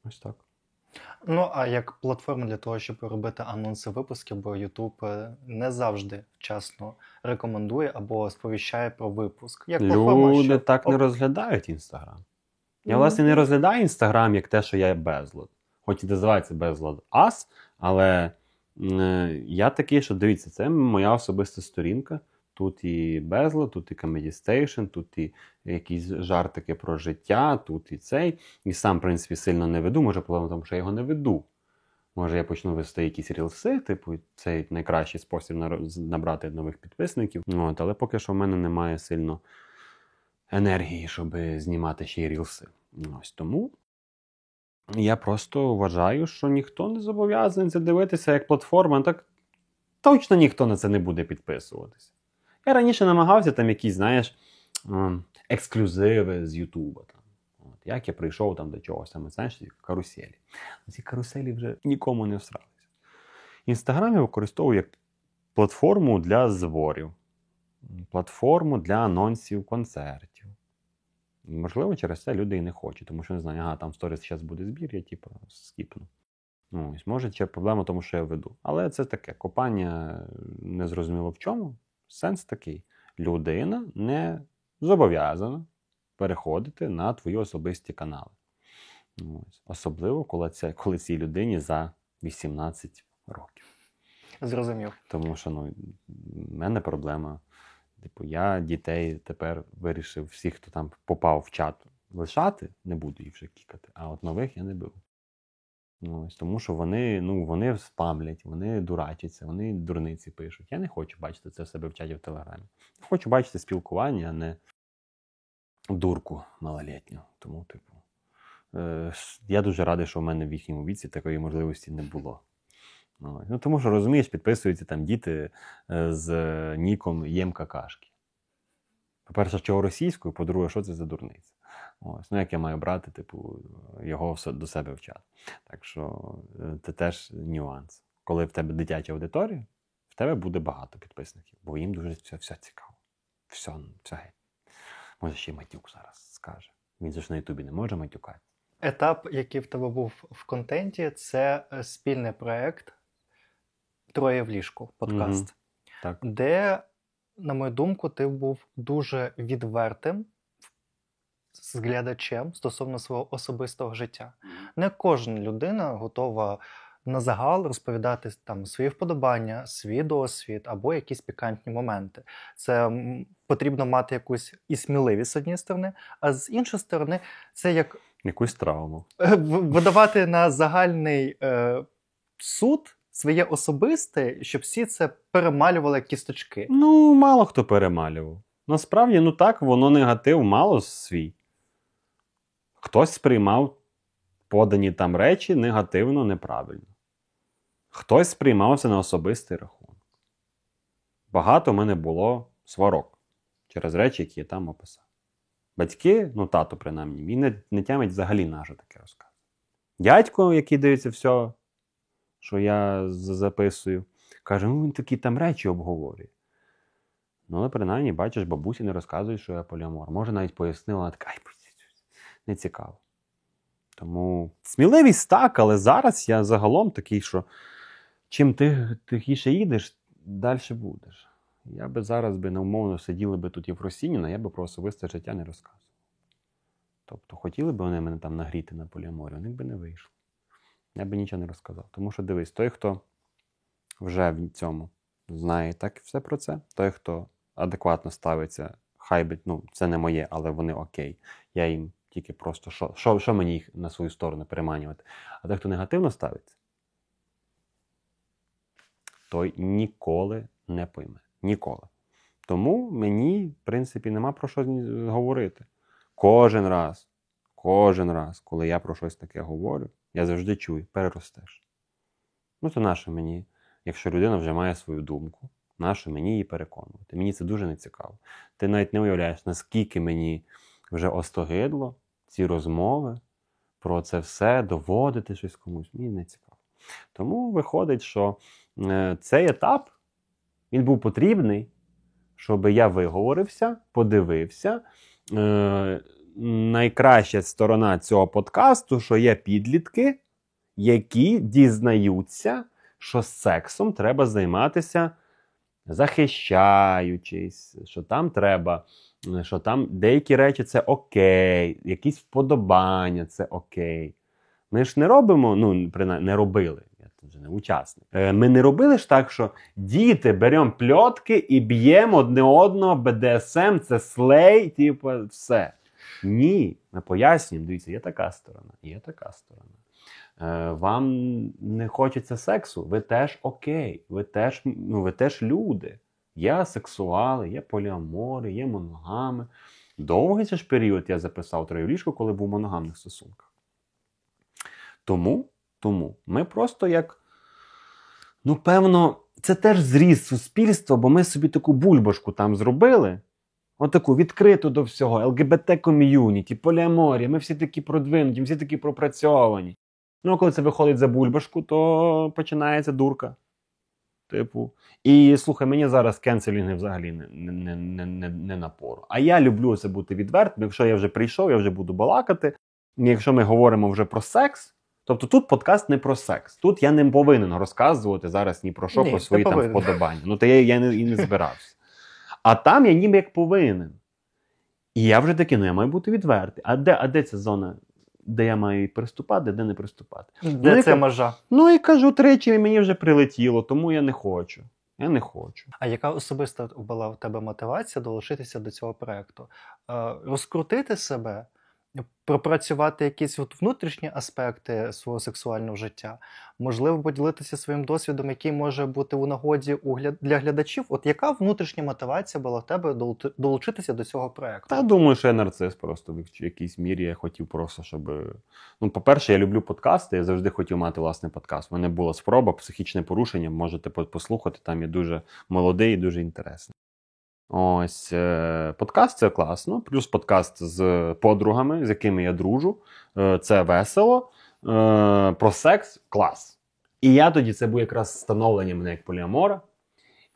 Ось так. Ну, а як платформа для того, щоб робити анонси випусків, бо YouTube не завжди вчасно рекомендує або сповіщає про випуск. Як платформа, люди що... так не розглядають Інстаграм. Я, власне, не розглядаю Інстаграм як те, що я безлад. Хоч і називається безлад ас, але я такий, що дивіться, це моя особиста сторінка. Тут і безлад, тут і Comedy Station, тут і якісь жартики про життя, тут і цей. І сам, в принципі, сильно не веду. Може, проблема в тому, що я його не веду. Може, я почну вести якісь рілси, типу, це найкращий спосіб набрати нових підписників. Але поки що в мене немає сильно енергії, щоб знімати ще й рілси. Ось тому я просто вважаю, що ніхто не зобов'язаний це дивитися як платформа. Так точно ніхто на це не буде підписуватися. Я раніше намагався там якісь, знаєш, ексклюзиви з Ютуба. Як я прийшов там до чогось, там, знаєш, каруселі. Ці каруселі вже нікому не всралися. Інстаграм я використовую як платформу для зборів, платформу для анонсів концертів. Можливо, через це люди і не хочуть, тому що не знаю, там в сторіс зараз буде збір, я скіпну. Ось, може, ще проблема в тому, що я веду. Але це таке, копання не зрозуміло в чому. Сенс такий. Людина не зобов'язана переходити на твої особисті канали. Ось. Особливо, коли цій людині за 18 років. Зрозумів. Тому що в мене проблема. Я дітей тепер вирішив всіх, хто там попав в чат, лишати, не буду їх вже кікати, а от нових я не беру. Ось, тому що вони спамлять, вони дурачаться, вони дурниці пишуть. Я не хочу бачити це в себе в чаті в Телеграмі. Я хочу бачити спілкування, а не дурку малолітню. Тому, я дуже радий, що в мене в їхньому віці такої можливості не було. Тому що, розумієш, підписуються там діти з ніком «Єм какашки». По-перше, чого російською, по-друге, що це за дурниця? Ось, як я маю брати, його до себе в чат. Так що це теж нюанс. Коли в тебе дитяча аудиторія, в тебе буде багато підписників, бо їм дуже все цікаво. Все геть. Може, ще й матюк зараз скаже. Він же ж на Ютубі не може матюкати. Етап, який в тебе був в контенті, це спільний проєкт «Троє в ліжку» подкаст, Так. де, на мою думку, ти був дуже відвертим з глядачем стосовно свого особистого життя. Не кожна людина готова на загал розповідати там свої вподобання, свій досвід або якісь пікантні моменти. Це потрібно мати якусь і сміливість з однієї сторони, а з іншої сторони це як якусь травму. Видавати на загальний суд своє особисте, щоб всі це перемалювали як кісточки. Мало хто перемалював. Насправді, так, воно негатив мало свій. Хтось сприймав подані там речі негативно, неправильно. Хтось сприймався на особистий рахунок. Багато в мене було сварок через речі, які я там описав. Батьки, тато принаймні, він не тямить взагалі на що таке розказує. Дядько, який дивиться все, що я записую, каже, він такі там речі обговорює. Але принаймні, бачиш, бабусі не розказують, що я поліамор. Може, навіть пояснила, вона така, не цікаво. Тому сміливість так, але зараз я загалом такий, що чим ти тихіше їдеш, далі будеш. Я би зараз неумовно сиділи би тут Єфросініна, я би про особисте життя не розказував. Тобто, хотіли б вони мене там нагріти на поліаморі, у них би не вийшло. Я би нічого не розказав. Тому що, дивись, той, хто вже в цьому знає так все про це, той, хто адекватно ставиться, хай би, це не моє, але вони окей. Я їм тільки просто, що мені їх на свою сторону переманювати. А той, хто негативно ставиться, той ніколи не пойме. Ніколи. Тому мені, в принципі, нема про що говорити. Кожен раз, коли я про щось таке говорю, я завжди чую, переростеш. То нащо мені, якщо людина вже має свою думку, нащо мені її переконувати? Мені це дуже нецікаво. Ти навіть не уявляєш, наскільки мені вже остогидло ці розмови про це все, доводити щось комусь. Мені не цікаво. Тому виходить, що цей етап, він був потрібний, щоб я виговорився, подивився. Найкраща сторона цього подкасту, що є підлітки, які дізнаються, що сексом треба займатися захищаючись, що там деякі речі це окей, якісь вподобання це окей. Ми ж не робимо, принаймні, не робили, я тут вже не учасник. Ми не робили ж так, що діти, беремо пльотки і б'ємо одне одного, БДСМ, це слей, все. Ні, ми пояснюємо, дивіться, є така сторона, є така сторона. Вам не хочеться сексу, ви теж окей, ви теж люди. Є асексуали, є поліамори, є моногами. Довгий це ж період я записав троєліжку, коли був в моногамних стосунках. Тому ми просто певно, це теж зріст суспільства, бо ми собі таку бульбашку там зробили, отаку відкриту до всього, ЛГБТ-ком'юніті, поліаморія, ми всі такі продвинуті, всі такі пропрацьовані. Коли це виходить за бульбашку, то починається дурка. І слухай, мені зараз кенселінги взагалі не напору. А я люблю це бути відвертим. Якщо я вже прийшов, я вже буду балакати. І якщо ми говоримо вже про секс, тобто тут подкаст не про секс. Тут я не повинен розказувати зараз ні про що, про свої там вподобання. То я і не збирався. А там я ніби як повинен. І я вже такий, я маю бути відвертий. А де ця зона, де я маю приступати, де не приступати? Де це межа? І кажу, тричі мені вже прилетіло, тому я не хочу. Я не хочу. А яка особиста була в тебе мотивація долучитися до цього проєкту? Розкрутити себе? Пропрацювати якісь внутрішні аспекти свого сексуального життя? Можливо, поділитися своїм досвідом, який може бути у нагоді для глядачів? От яка внутрішня мотивація була в тебе долучитися до цього проєкту? Та думаю, що я нарцис просто в якійсь мірі. Я хотів просто, щоб... по-перше, я люблю подкасти, я завжди хотів мати власний подкаст. У мене була спроба, психічне порушення, можете послухати, там я дуже молодий і дуже інтересний. Ось, подкаст – це класно, плюс подкаст з подругами, з якими я дружу, це весело, про секс – клас. І я тоді, це був якраз становлення мене як поліамора,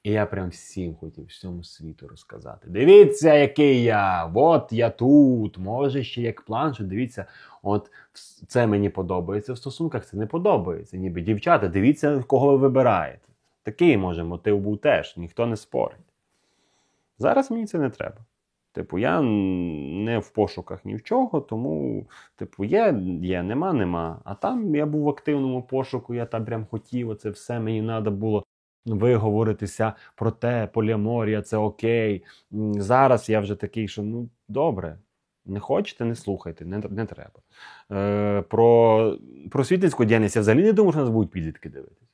і я прям всім хотів, всьому світу розказати. Дивіться, який я, от я тут, може ще як план, що дивіться, от це мені подобається в стосунках, це не подобається. Ніби дівчата, дивіться, кого ви вибираєте. Такий, може, мотив був теж, ніхто не спорить. Зараз мені це не треба. Я не в пошуках ні в чого, тому, є, нема. А там я був в активному пошуку, я там прям хотів, оце все, мені треба було виговоритися про те, поліаморія, це окей. Зараз я вже такий, що, добре, не хочете, не слухайте, не треба. Про просвітницьку діяльність я взагалі не думав, що нас будуть підлітки дивитися.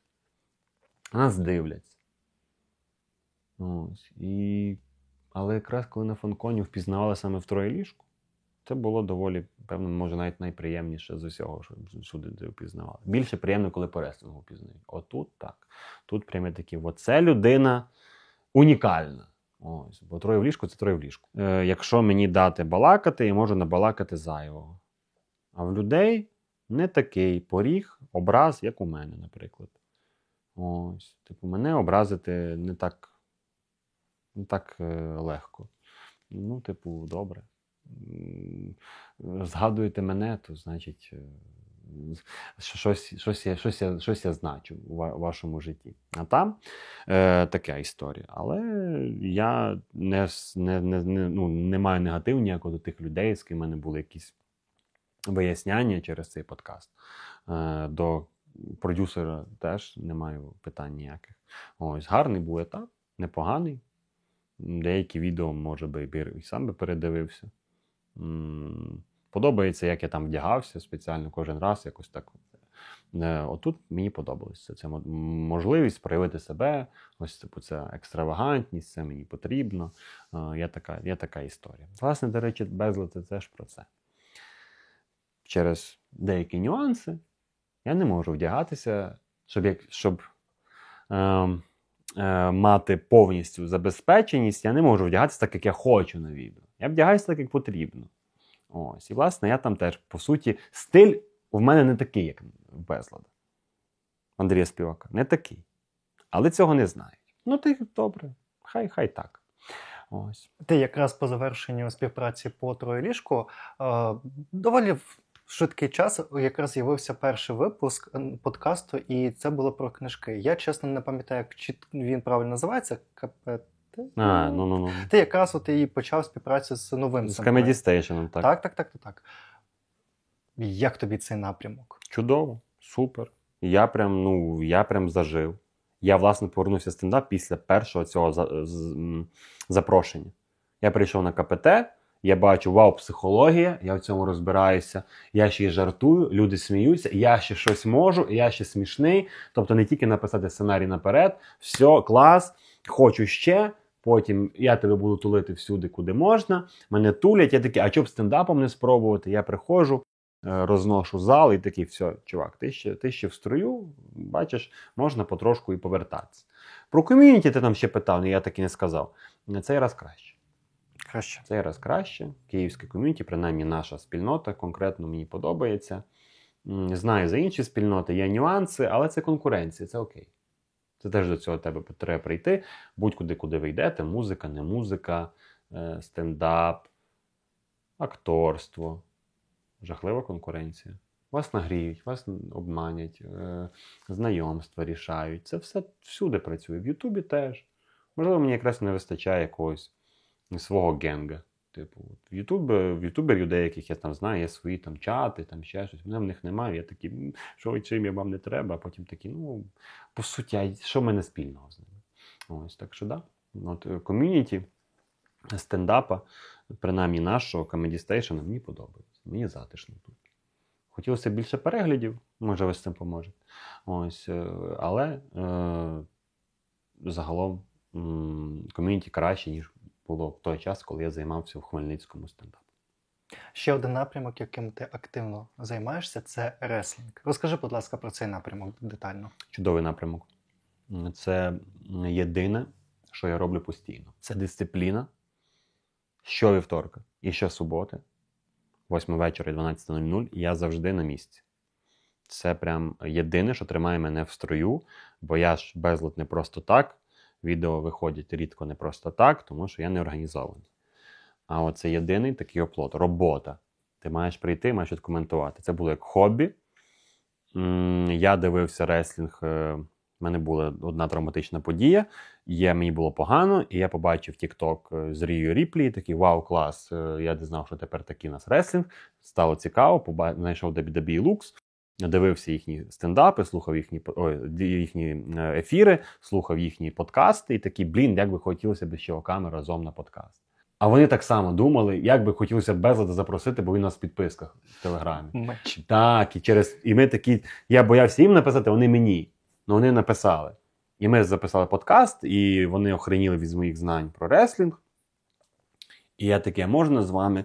Нас дивляться. Ось, але якраз коли на фанконі впізнавали саме в троєліжку, це було доволі, певно, може навіть найприємніше з усього, що сюди впізнавали. Більше приємно, коли по рестлингу впізнають. Отут так. Тут прямо такі, оце людина унікальна. Ось, бо троє в ліжку – це троє в ліжку. Якщо мені дати балакати, я можу набалакати зайвого. А в людей не такий поріг, образ, як у мене, наприклад. Ось, мене образити не так легко. Добре. Згадуєте мене, то, значить, щось я значу у вашому житті. А там така історія. Але я не маю негативу ніякого до тих людей, з ким в мене були якісь виясняння через цей подкаст. До продюсера теж не маю питань ніяких. Ось, гарний був етап, непоганий. Деякі відео, може би, і сам би передивився. Подобається, як я там вдягався спеціально кожен раз, якось так. Отут мені подобалося. Це можливість проявити себе, ось типу, це екстравагантність, це мені потрібно. Є така історія. Власне, до речі, безлад – це теж про це. Через деякі нюанси я не можу вдягатися, щоб мати повністю забезпеченість, я не можу вдягатися так, як я хочу на відео. Я вдягаюся так, як потрібно. Ось. І, власне, я там теж, по суті, стиль в мене не такий, як в Безлада. Андрія Співака. Не такий. Але цього не знають. Ну, ти добре. Хай так. Ось. Ти якраз по завершенню співпраці по «Троєліжку» доволі в швидкий час якраз з'явився перший випуск подкасту, і це було про книжки. Я, чесно, не пам'ятаю, чи він правильно називається. Ну. Ти якраз от і почав співпрацю з новим. З Comedy Station, так. Так. Як тобі цей напрямок? Чудово, супер. Я прям зажив. Я, власне, повернувся в стендап після першого цього запрошення. Я прийшов на КПТ, я бачу, вау, психологія, я в цьому розбираюся, я ще й жартую, люди сміються, я ще щось можу, я ще смішний. Тобто не тільки написати сценарій наперед, все, клас, хочу ще, потім я тебе буду тулити всюди, куди можна, мене тулять, я такий, а чого б стендапом не спробувати? Я приходжу, розношу зал і такий, все, чувак, ти ще в строю, бачиш, можна потрошку і повертатися. Про ком'юніті ти там ще питав, але я так і не сказав. Цей раз краще. Цей раз краще. Київське ком'юніті, принаймні наша спільнота, конкретно мені подобається. Знаю за інші спільноти, є нюанси, але це конкуренція, це окей. Це теж до цього тебе треба прийти. Будь-куди, куди ви йдете, музика, не музика, стендап, акторство. Жахлива конкуренція. Вас нагріють, вас обманять, знайомства рішають. Це все всюди працює. В Ютубі теж. Можливо, мені якраз не вистачає якогось свого генга. Типу, в ютуберів деяких, я там знаю, є свої там чати, там ще щось. Мене в них немає. Я такий, що чим я вам не треба, а потім такий, по суті, що в мене спільного з ними? Ось, так що, да. От ком'юніті стендапа, принаймні нашого Comedy Station, мені подобається. Мені затишно тут. Хотілося більше переглядів, може ви з цим поможете. Ось, але загалом ком'юніті краще, ніж було в той час, коли я займався в Хмельницькому стендапі. Ще один напрямок, яким ти активно займаєшся, це реслінг. Розкажи, будь ласка, про цей напрямок детально. Чудовий напрямок. Це єдине, що я роблю постійно. Це дисципліна. Щовівторка і щосуботи, 8 вечора і 12:00, я завжди на місці. Це прям єдине, що тримає мене в строю, бо я ж безлад не просто так, відео виходять рідко не просто так, тому що я не організований. А оце єдиний такий оплот, робота. Ти маєш прийти, маєш відкоментувати. Це було як хобі. Я дивився реслінг, в мене була одна травматична подія, мені було погано, і я побачив TikTok з Рією Ріплі, такий вау, клас, я не знав, що тепер такий у нас реслінг, стало цікаво, знайшов WWE Lux, дивився їхні стендапи, слухав їхні ефіри, слухав їхні подкасти, і такий, як би хотілося б ще Оками разом на подкаст. А вони так само думали, як би хотілося Безлада запросити, бо він у нас в підписках в Телеграмі. Так, і ми такі, я боявся їм написати, вони мені. Ну, вони написали. І ми записали подкаст, і вони охреніли від моїх знань про реслінг. І я таке, можна з вами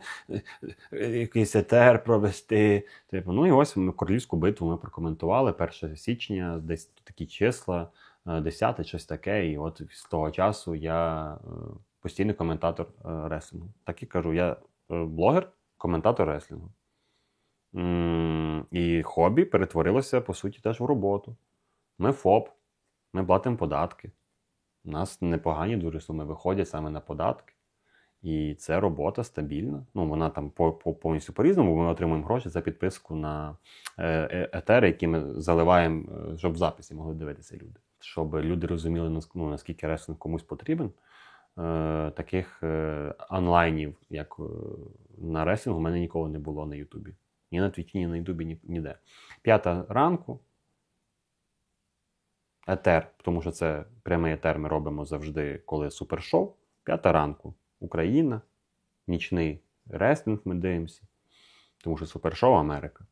якийсь етер провести? І ось ми королівську битву ми прокоментували 1 січня, десь такі числа, 10, щось таке. І от з того часу я постійний коментатор реслінгу. Так і кажу, я блогер, коментатор реслінгу. І хобі перетворилося, по суті, теж в роботу. Ми ФОП, ми платимо податки. У нас непогані дуже суми виходять саме на податки. І це робота стабільна. Ну, вона там повністю по-різному, бо ми отримуємо гроші за підписку на етери, які ми заливаємо, щоб в записі могли дивитися люди. Щоб люди розуміли, наскільки реслінг комусь потрібен. Таких онлайнів, як на реслінгу, у мене ніколи не було на Ютубі. Ні на Твічі, ні на Ютубі, ніде. 5 ранку. Етер, тому що це прямий етер ми робимо завжди, коли супершоу. 5 ранку. Україна. Нічний реслінг ми дивимося. Тому що супершоу Америка.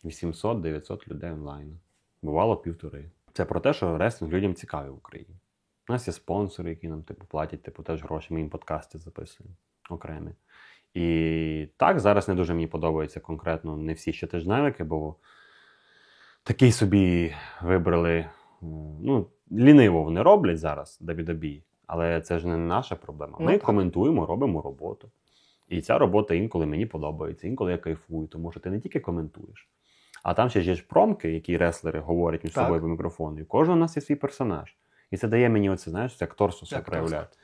800-900 людей онлайн. Бувало 1,5. Це про те, що реслінг людям цікавий в Україні. У нас є спонсори, які нам платять теж гроші. Ми їм подкасти записуємо окремі. І так, зараз не дуже мені подобається конкретно не всі щотижневики, бо такий собі вибрали, ліниво вони роблять зараз, WWE, але це ж не наша проблема. Ми коментуємо, робимо роботу. І ця робота інколи мені подобається, інколи я кайфую, тому що ти не тільки коментуєш, а там ще є ж промки, які реслери говорять між собою по мікрофону. І кожен у нас є свій персонаж. І це дає мені оце, знаєш, акторство все проявляти.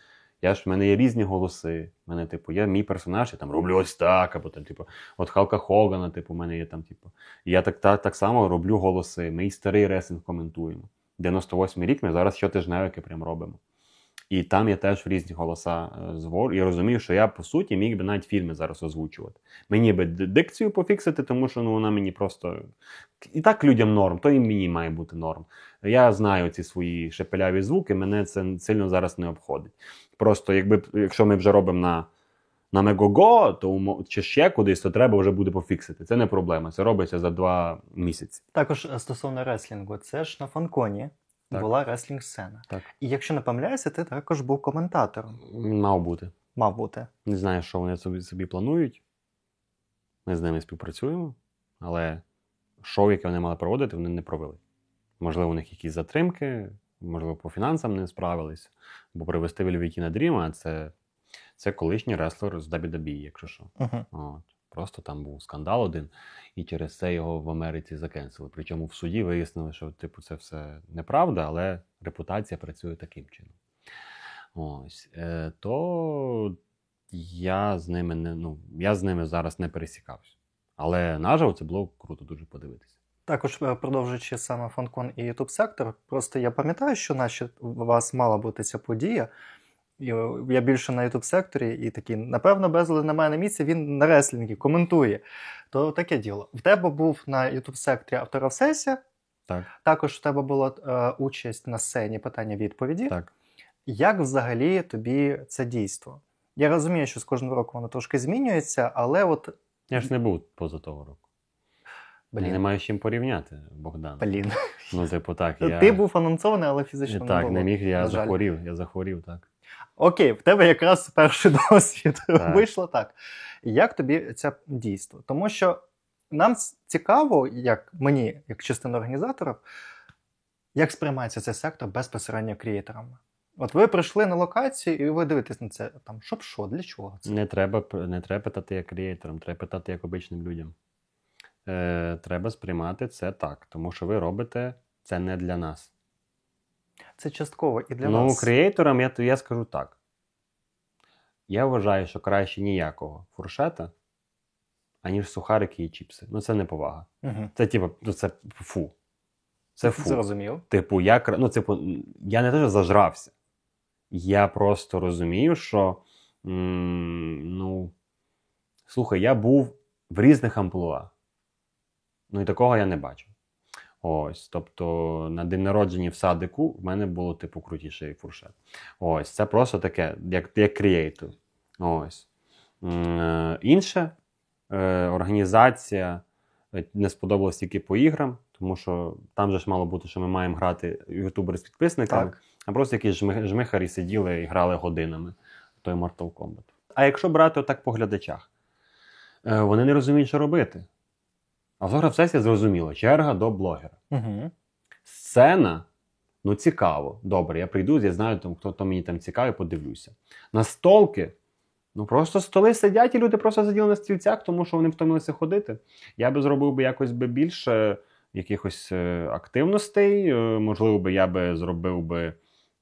В мене є різні голоси. В мене, є мій персонаж, я там роблю ось так, або там, от Халка Хогана, в мене є там, І я так само роблю голоси. Ми і старий реслінг коментуємо. 98-й рік ми зараз щотижневики прям робимо. І там я теж різні голоса зворю. І розумію, що я, по суті, міг би навіть фільми зараз озвучувати. Мені би дикцію пофіксити, тому що вона мені просто... І так людям норм, то і мені має бути норм. Я знаю ці свої шепеляві звуки, мене це сильно зараз не обходить. Просто, якщо ми вже робимо на Мегого, то чи ще кудись, то треба вже буде пофіксити. Це не проблема, це робиться за 2 місяці. Також стосовно реслінгу, це ж на Фанконі. Так. Була реслінг-сцена. Так. І якщо не помиляюся, ти також був коментатором. Мав бути. Не знаю, що вони собі планують. Ми з ними співпрацюємо, але шоу, яке вони мали проводити, вони не провели. Можливо, у них якісь затримки, можливо, по фінансам не справились. Бо привести Вельветіна Дріма – це колишній реслер з WWE, якщо що. От. Просто там був скандал один, і через це його в Америці закенсили. Причому в суді вияснили, що це все неправда, але репутація працює таким чином. Ось. То я з ними зараз не пересікався. Але наживо це було круто дуже подивитися. Також продовжуючи саме Фанкон і YouTube-сектор, просто я пам'ятаю, що у вас мала бути ця подія. Я більше на YouTube-секторі і такий, напевно, безлад на мене місце, він на реслінгі коментує. То таке діло. В тебе був на YouTube-секторі авторов-сесія. Так. Також в тебе була участь на сцені питання-відповіді. Так. Як взагалі тобі це дійство? Я розумію, що з кожного року воно трошки змінюється, але от... Я ж не був поза того року. Я не маю з чим порівняти, Богдан. Ти був анонсований, але фізично не було. Так, не міг, я захворів, так. Окей, в тебе якраз перший досвід вийшло так. Як тобі це дійство? Тому що нам цікаво, як мені, як частина організаторів, як сприймається цей сектор безпосередньо креаторами. От ви прийшли на локацію і ви дивитесь на це, там, щоб що, для чого це? Не треба питати як креаторам, треба питати як обичним людям. Треба сприймати це так, тому що ви робите це не для нас. Це частково і для вас. Креаторам я скажу так. Я вважаю, що краще ніякого фуршета, аніж сухарики і чіпси. Це не повага. Це це фу. Це фу. Зрозумів. Я не те, що зажрався. Я просто розумію, що слухай, я був в різних амплуа. І такого я не бачив. Ось, тобто на день народження в садику в мене було крутіший фуршет. Ось, це просто таке, як креатор. Ось. Інше, організація не сподобалась тільки по іграм, тому що там же ж мало бути, що ми маємо грати ютубери з підписниками, а просто якісь жмихарі сиділи і грали годинами в той Mortal Kombat. А якщо брати отак по глядачах, вони не розуміють, що робити. Автограф-сесія зрозуміло, черга до блогера. Сцена, цікаво. Добре, я прийду, я знаю, хто мені там цікавий, подивлюся. Настолки, просто столи сидять і люди просто сиділи на стільцях, тому що вони втомилися ходити. Я би зробив якось більше якихось активностей, можливо, я би зробив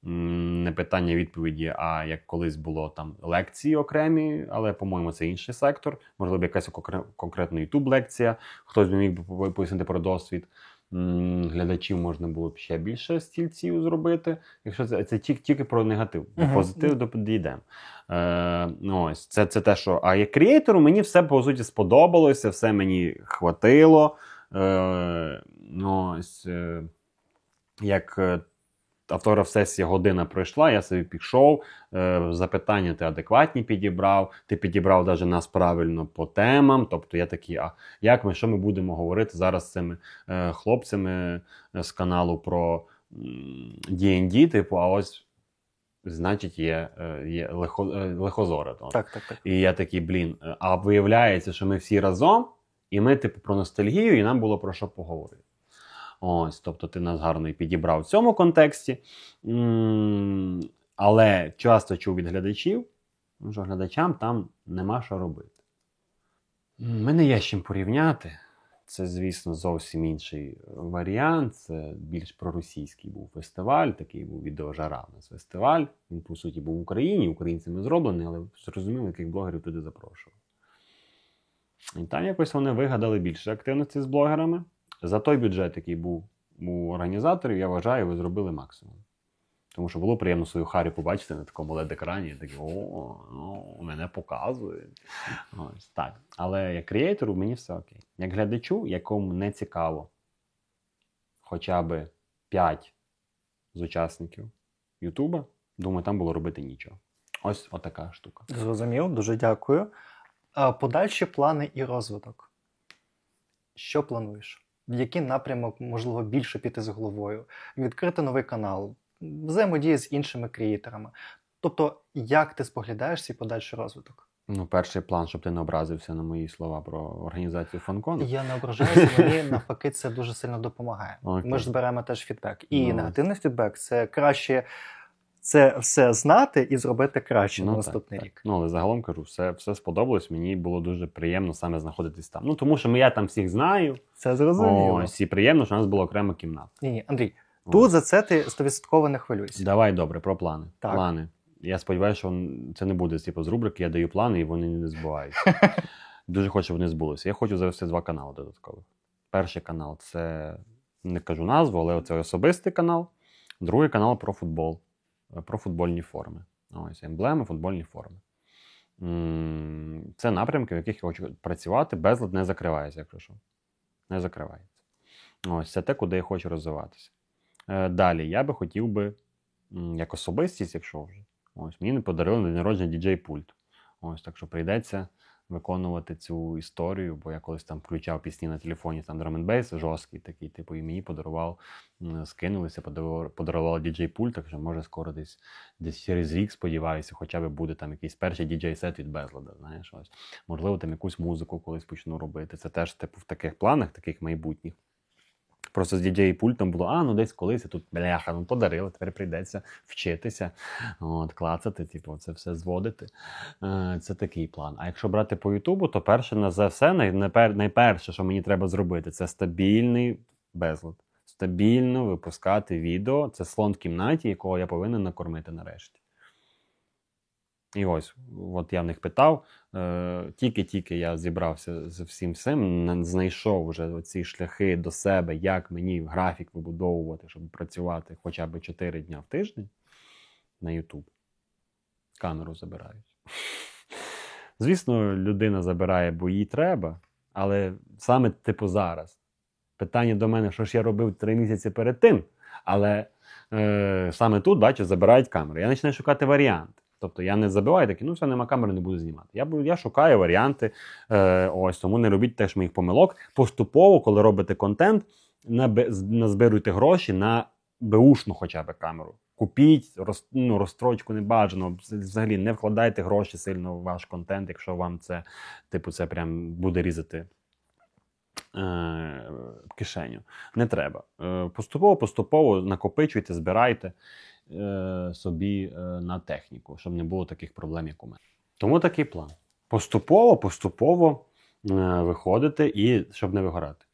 Не питання-відповіді, а як колись було там лекції окремі, але, по-моєму, це інший сектор. Можливо, якась конкретна YouTube-лекція, хтось би міг пояснити про досвід. Глядачів можна було б ще більше стільців зробити. Якщо це тільки про негатив. До позитиву дійдемо. Ось, це те, що. А як креатору мені все, по суті, сподобалося, все мені хватило. Ось, як автограф-сесія година пройшла, я собі пішов, запитання ти адекватні підібрав, ти підібрав навіть нас правильно по темам, тобто я такий, що ми будемо говорити зараз з цими хлопцями з каналу про D&D, типу, а ось, значить, є лихозора. Так. І я такий, а виявляється, що ми всі разом, і ми, типу, про ностальгію, і нам було про що поговорити. Ось, тобто ти нас гарно і підібрав в цьому контексті. Але часто чув від глядачів, що глядачам там нема що робити. Мене є з чим порівняти. Це, звісно, зовсім інший варіант. Це більш проросійський був фестиваль, такий був відеожара у нас фестиваль. Він, по суті, був в Україні, українцями зроблений, але зрозуміло, яких блогерів туди запрошував. І там якось вони вигадали більше активності з блогерами. За той бюджет, який був у організаторів, я вважаю, ви зробили максимум. Тому що було приємно свою Харі побачити на такому LED-екрані. Такий, мене показують. Ось, так. Але як креатору мені все окей. Як глядачу, якому не цікаво хоча б 5 з учасників Ютуба, думаю, там було робити нічого. Ось отака штука. Зрозумів, дуже дякую. Подальші плани і розвиток. Що плануєш? В який напрямок, можливо, більше піти з головою? Відкрити новий канал, взаємодії з іншими креаторами. Тобто, як ти споглядаєш свій подальший розвиток? Перший план, щоб ти не образився на мої слова про організацію фанкону. Я не ображаюся, мені навпаки це дуже сильно допомагає. Окей. Ми ж зберемо теж фідбек. І негативний фідбек – це краще це все знати і зробити краще на наступний рік. Але загалом кажу, все сподобалось, мені було дуже приємно саме знаходитись там. Тому що я там всіх знаю. Це зрозуміло. Ось, і приємно, що у нас була окрема кімната. Ні, Андрій, тут за це ти 100% не хвилюйся. Давай, добре, про плани. Так. Плани. Я сподіваюся, що це не буде з рубрики «Я даю плани» і вони не збуваються. Дуже хочу, щоб вони збулися. Я хочу завести 2 канали додаткових. Перший канал – це, не кажу назву, але це особистий канал. Другий канал – про футбол. Про футбольні форми. Ось, емблеми, футбольні форми. Це напрямки, в яких я хочу працювати. Безлад не закривається, якщо що. Не закривається. Ось, це те, куди я хочу розвиватися. Далі, я би хотів би, як особистість, якщо вже, ось, мені подарили на день народження діджей-пульт. Ось, так що прийдеться виконувати цю історію, бо я колись там включав пісні на телефоні, там драм-н-бейс жорсткий такий, типу, і мені скинулися, подарували діджей-пульт, так що може скоро десь через рік, сподіваюся, хоча б буде там якийсь перший діджей-сет від Безлада, знаєш, ось. Можливо, там якусь музику колись почну робити. Це теж, типу, в таких планах, таких майбутніх. Просто з діджей-пультом було, десь колись, тут, бляха, подарили, тепер прийдеться вчитися, клацати, типу, це все зводити. Це такий план. А якщо брати по Ютубу, то перше за все, найперше, що мені треба зробити, це стабільний безлад. Стабільно випускати відео. Це слон в кімнаті, якого я повинен накормити нарешті. І ось, от я в них питав, тільки я зібрався з всім цим, знайшов вже ці шляхи до себе, як мені графік вибудовувати, щоб працювати хоча б 4 дня в тиждень на YouTube. Камеру забирають. Звісно, людина забирає, бо їй треба, але саме типу зараз. Питання до мене, що ж я робив 3 місяці перед тим, але саме тут, бачу, забирають камеру. Я починаю шукати варіанти. Тобто я не забиваю такі, все, нема камери, не буду знімати. Я шукаю варіанти, ось, тому не робіть теж моїх помилок. Поступово, коли робите контент, назбируйте гроші на беушну хоча б камеру. Купіть, розстрочку не бажано, взагалі не вкладайте гроші сильно в ваш контент, якщо вам це, це прям буде різати кишеню. Не треба. Поступово накопичуйте, збирайте собі на техніку, щоб не було таких проблем, як у мене. Тому такий план. Поступово виходити і щоб не вигорати.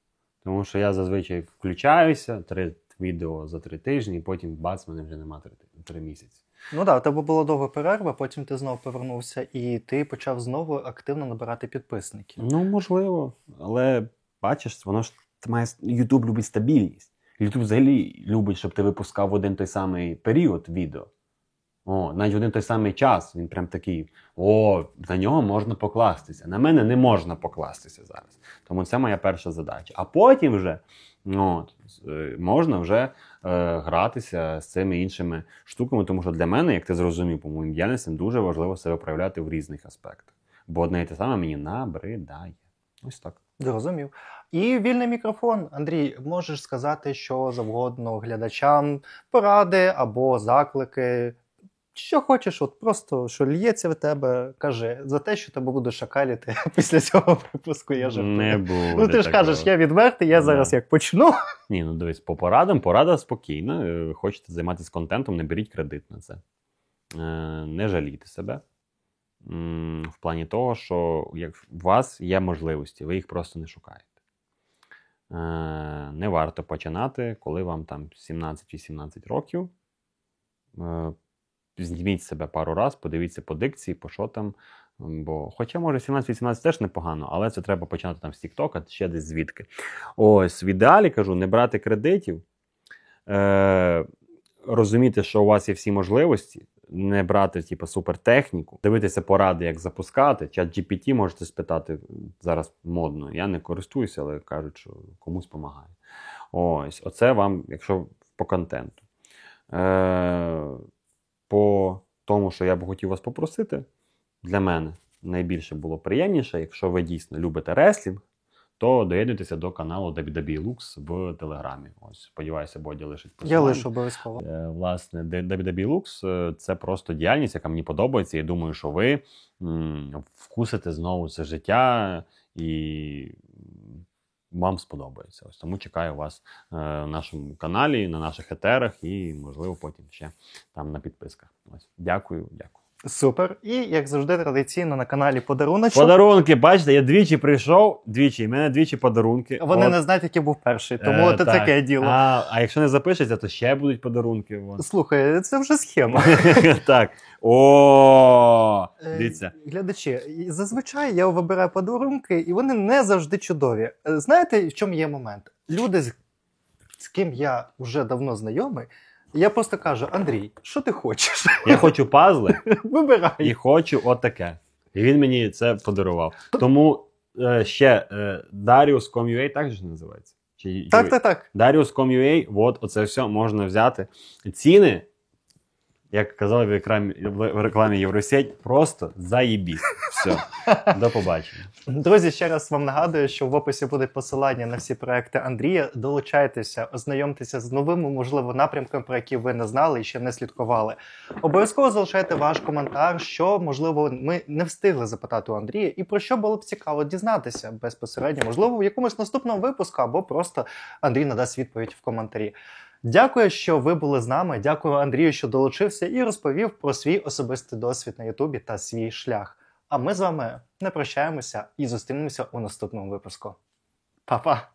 Тому що я зазвичай включаюся, 3 відео за 3 тижні, і потім бац, мене вже нема 3 місяці. Ну так, у тебе була довга перерва, потім ти знову повернувся і ти почав знову активно набирати підписників. Ну, можливо, але бачиш, воно ж має YouTube любить стабільність. YouTube взагалі любить, щоб ти випускав в один той самий період відео. О, навіть в один той самий час. Він прям такий, на нього можна покластися. На мене не можна покластися зараз. Тому це моя перша задача. А потім вже можна вже гратися з цими іншими штуками, тому що для мене, як ти зрозумів, по моїм діяльностям, дуже важливо себе проявляти в різних аспектах. Бо одне і те саме мені набридає. Ось так. Зрозумів. І вільний мікрофон. Андрій, можеш сказати, що завгодно глядачам, поради або заклики. Що хочеш, от просто, що лється в тебе, кажи. За те, що тебе буду шакаліти після цього випуску, я жартую. Не буде. Ну ти ж кажеш, я відвертий, я зараз як почну. Ні, ну дивись, по порадам, порада спокійна. Ви хочете займатися контентом, не беріть кредит на це. Не жалійте себе. В плані того, що як у вас є можливості, ви їх просто не шукаєте. Не варто починати, коли вам там 17-18 років. Зніміть себе пару раз, подивіться по дикції, по що там. Бо, хоча, може, 17-18 теж непогано, але це треба починати там з TikTok, ще десь звідки. Ось, в ідеалі, кажу, не брати кредитів, розуміти, що у вас є всі можливості, не брати, супертехніку, дивитися поради, як запускати. ChatGPT можете спитати, зараз модно. Я не користуюся, але кажуть, що комусь допомагає. Ось, оце вам, якщо по контенту. По тому, що я б хотів вас попросити, для мене найбільше було приємніше, якщо ви дійсно любите реслінг, то доєднуйтеся до каналу WWE Lux в Телеграмі. Ось, сподіваюся, Бодя лишить посилання. Я лишу обов'язково. Власне, WWE Lux – це просто діяльність, яка мені подобається. Я думаю, що ви вкусите знову це життя і вам сподобається. Ось тому чекаю вас на нашому каналі, на наших етерах і, можливо, потім ще там на підписках. Ось. Дякую. Супер. І, як завжди, традиційно на каналі подаруночок. Подарунки, бачите, я двічі прийшов, і в мене двічі подарунки. Вони не знають, який був перший, тому це таке діло. А якщо не запишеться, то ще будуть подарунки. Слухай, це вже схема. Так. Дивіться. Глядачі, зазвичай я вибираю подарунки, і вони не завжди чудові. Знаєте, в чому є момент? Люди, з ким я вже давно знайомий, я просто кажу: Андрій, що ти хочеш? Я хочу пазли. Вибирай. І хочу отаке. І він мені це подарував. Тому ще Darius.com.ua, так же називається? Так. Darius.com.ua, оце все можна взяти. Ціни, як казали в рекламі Євросеть, просто заєбісь. Все. До побачення. Друзі, ще раз вам нагадую, що в описі буде посилання на всі проекти Андрія. Долучайтеся, ознайомтеся з новими, можливо, напрямками, про які ви не знали і ще не слідкували. Обов'язково залишайте ваш коментар, що, можливо, ми не встигли запитати у Андрія, і про що було б цікаво дізнатися безпосередньо. Можливо, в якомусь наступному випуску, або просто Андрій надасть відповідь в коментарі. Дякую, що ви були з нами. Дякую Андрію, що долучився і розповів про свій особистий досвід на Ютубі та свій шлях. А ми з вами не прощаємося і зустрінемося у наступному випуску. Па-па!